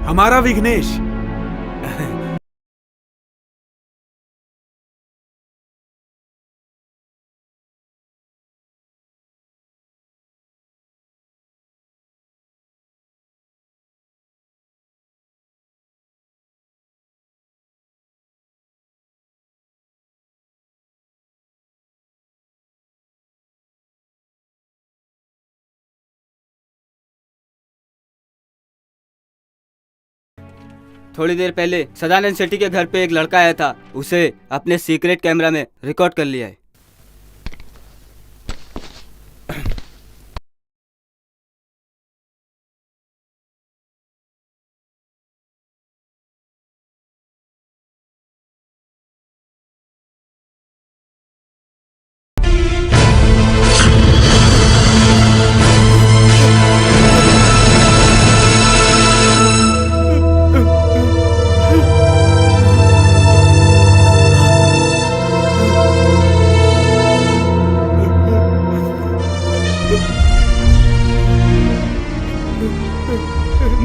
हमारा विघ्नेश। थोड़ी देर पहले सदानंद शेट्टी के घर पे एक लड़का आया था, उसे अपने सीक्रेट कैमरा में रिकॉर्ड कर लिया है।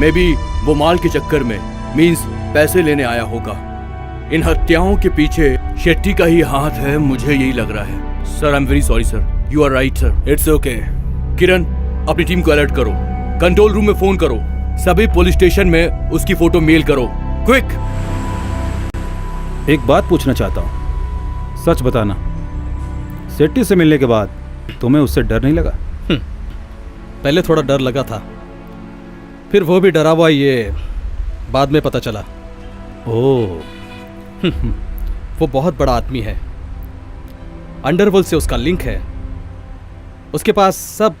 मे बी वो माल के चक्कर में मींस पैसे लेने आया होगा। इन हत्याओं के पीछे शेट्टी का ही हाथ है, मुझे यही लग रहा है। Sir I am very sorry sir. You are right sir. It's okay. Kiran, अपनी टीम को अलर्ट करो, कंट्रोल रूम में फोन करो, सभी पुलिस स्टेशन में उसकी फोटो मेल करो, क्विक। एक बात पूछना चाहता हूँ, सच बताना, शेट्टी से मिलने के बाद तुम्हें उससे डर नहीं लगा? पहले थोड़ा डर लगा था, फिर वो भी डरा हुआ ये बाद में पता चला। ओह, वो बहुत बड़ा आदमी है, अंडरवर्ल्ड से उसका लिंक है, उसके पास सब।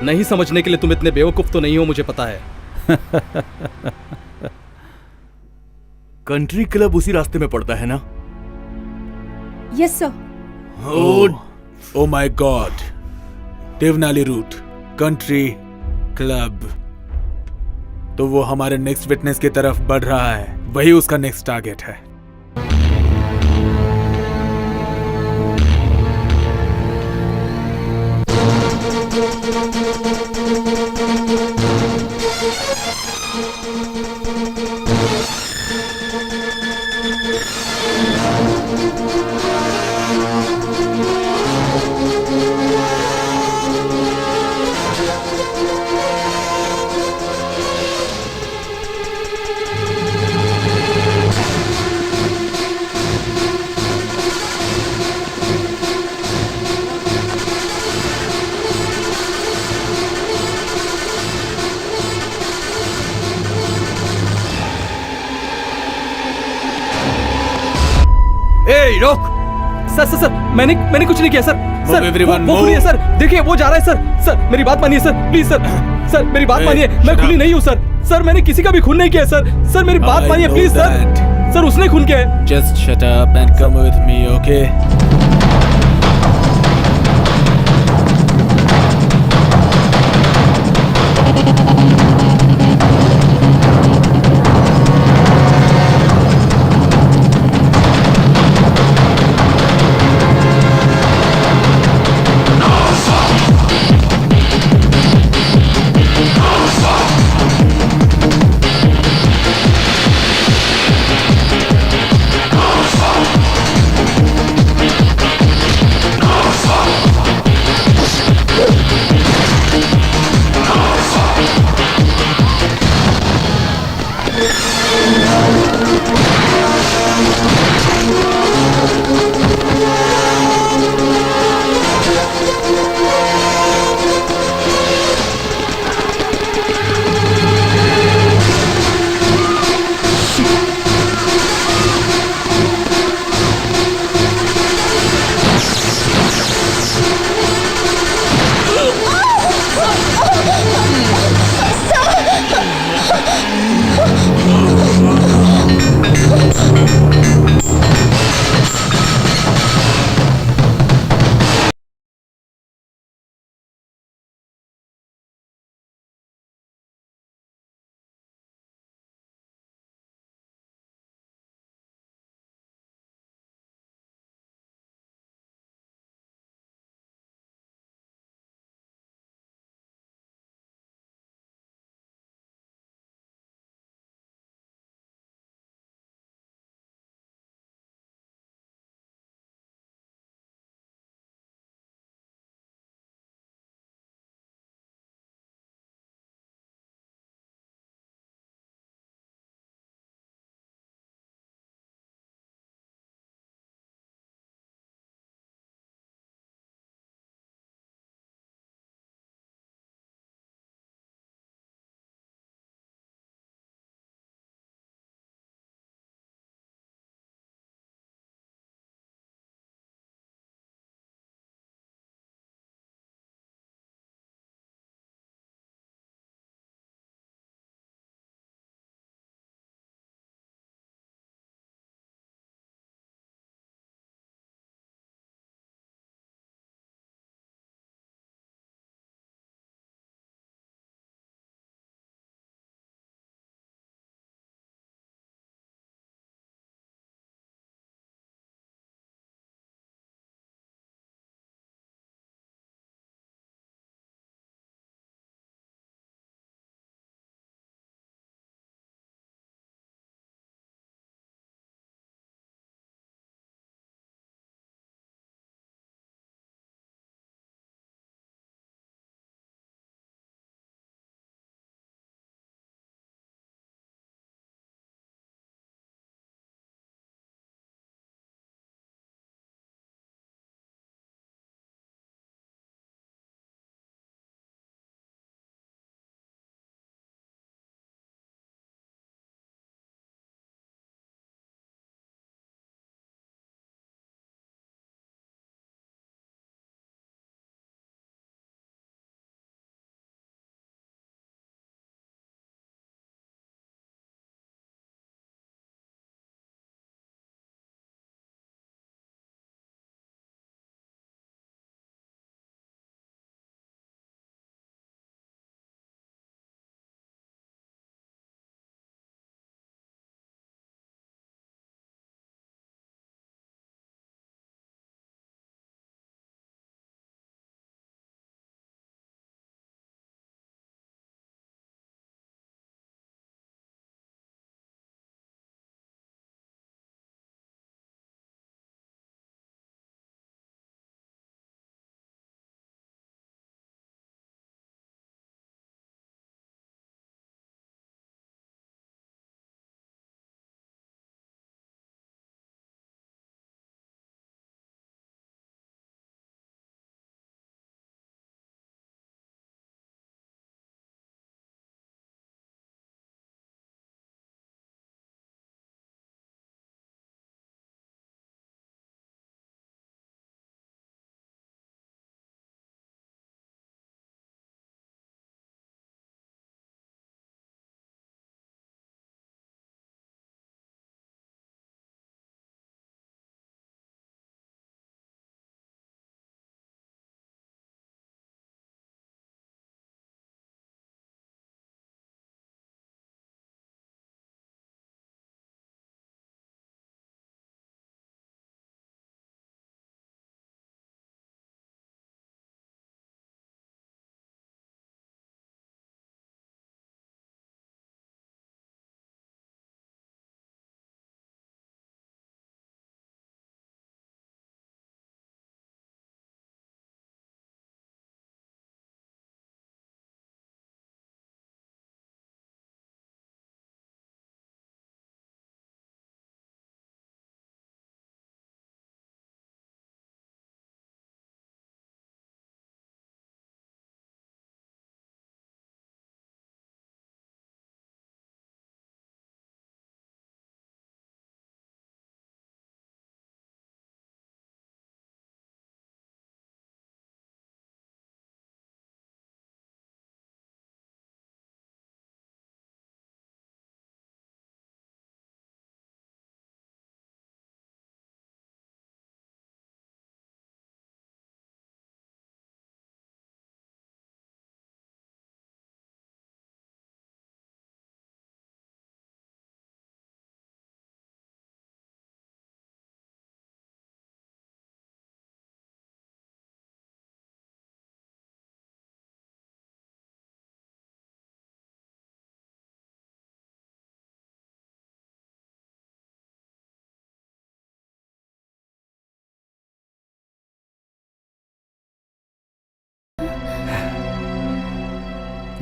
नहीं समझने के लिए तुम इतने बेवकूफ तो नहीं हो, मुझे पता है। कंट्री क्लब उसी रास्ते में पड़ता है ना? Yes sir. Oh my god, Devnali route, country club. तो वो हमारे नेक्स्ट विटनेस की तरफ बढ़ रहा है, वही उसका नेक्स्ट टारगेट है। रोक। सर मैंने कुछ नहीं किया सर। सर everyone, वो खूनी है सर, देखिए वो जा रहा है सर। सर मेरी बात मानिए सर, प्लीज सर। सर मेरी बात मानिए, मैं खूनी नहीं हूँ सर। सर मैंने किसी का भी खून नहीं किया सर। सर मेरी बात मानिए प्लीज सर। सर उसने खून किया है। Just shut up and come with me, okay?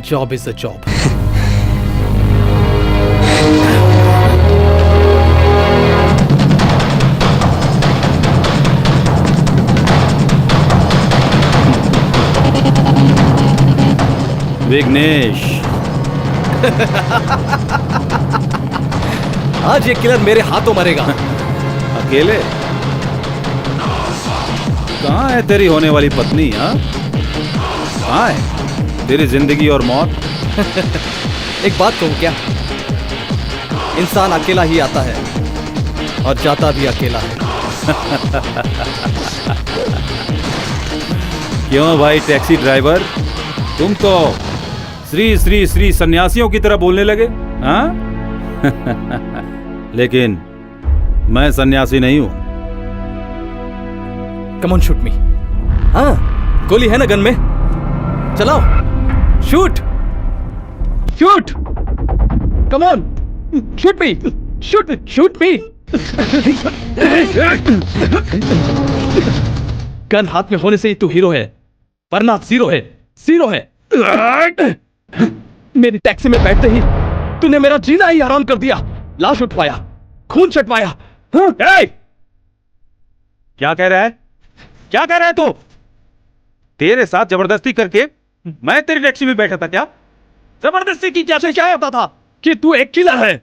Job is a job. Vighnesh, आज ये किलर मेरे हाथों मरेगा। अकेले? कहाँ है तेरी होने वाली पत्नी? हाँ, कहाँ है तेरी जिंदगी और मौत? एक बात कहूं क्या, इंसान अकेला ही आता है और जाता भी अकेला है। क्यों भाई टैक्सी ड्राइवर, तुम तो श्री श्री श्री सन्यासियों की तरह बोलने लगे? हाँ? लेकिन मैं सन्यासी नहीं हूं। कम ऑन शूट मी। हाँ, गोली है ना गन में? चलाओ, shoot shoot, come on, shoot me, shoot me. Gun हाथ में होने से ही तू हीरो है, वरना जीरो है, जीरो है। मेरी टैक्सी में बैठते ही तूने मेरा जीना ही हराम कर दिया। लाश उठवाया, खून छटवाया। हाँ? क्या कह रहा है? क्या कह रहा है तू? तेरे साथ जबरदस्ती करके मैं तेरी टैक्सी में बैठा था क्या? जबरदस्ती की जैसे क्या होता था कि तू एक किलर है।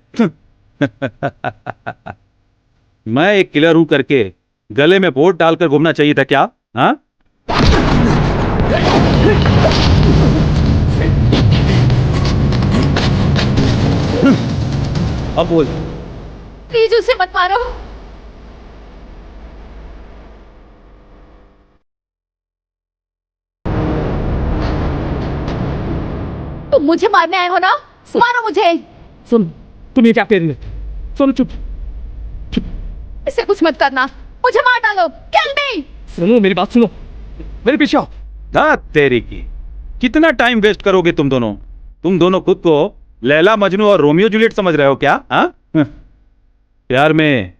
मैं एक किलर हूं करके गले में बोर्ड डालकर घूमना चाहिए था क्या? हाँ? अब बोल। प्लीज उसे मत मारो। तुम मुझे मारने आए हो ना, मारो मुझे। सुन, तुम ये क्या कह रही है? सुन, चुप चुप, इसे कुछ मत करना, मुझे मार डालो। किल मी। सुनो मेरी बात, सुनो, मेरे पीछे आओ। दात तेरी की, कितना टाइम वेस्ट करोगे तुम दोनों? तुम दोनों खुद को लैला मजनू और रोमियो जूलियट समझ रहे हो क्या? हाँ? प्यार में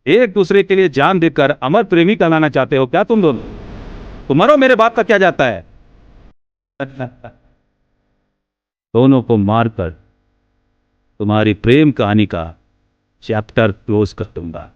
एक दूसरे के लिए जान देकर अमर प्रेमी कहलाना चाहते हो क्या तुम दोनों? तुम्हारा मेरे बाप का क्या जाता है? दोनों को मारकर तुम्हारी प्रेम कहानी का चैप्टर क्लोज कर दूंगा।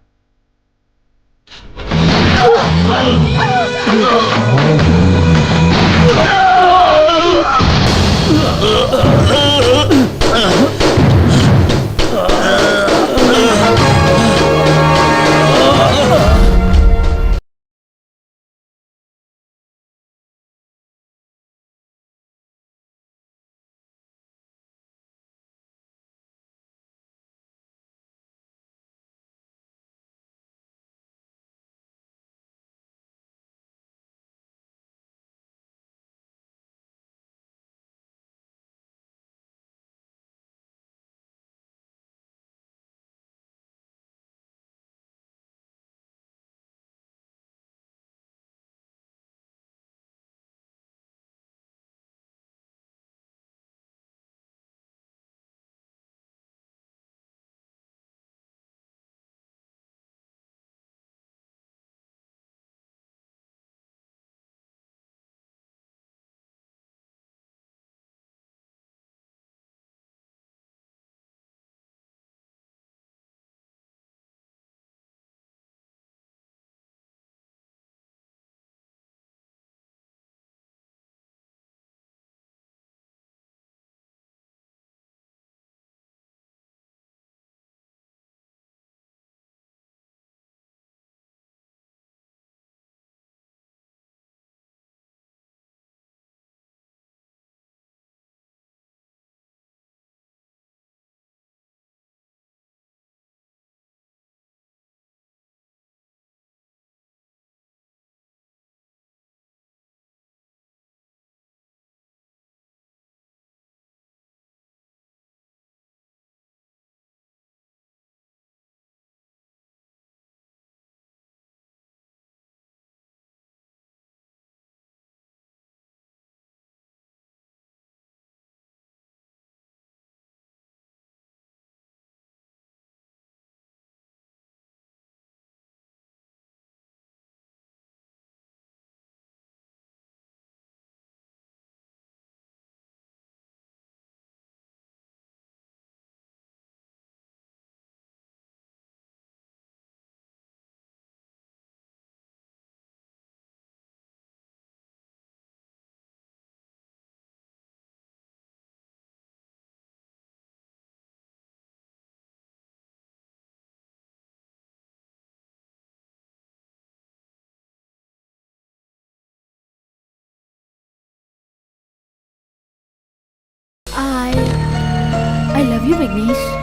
Love you Vighnesh.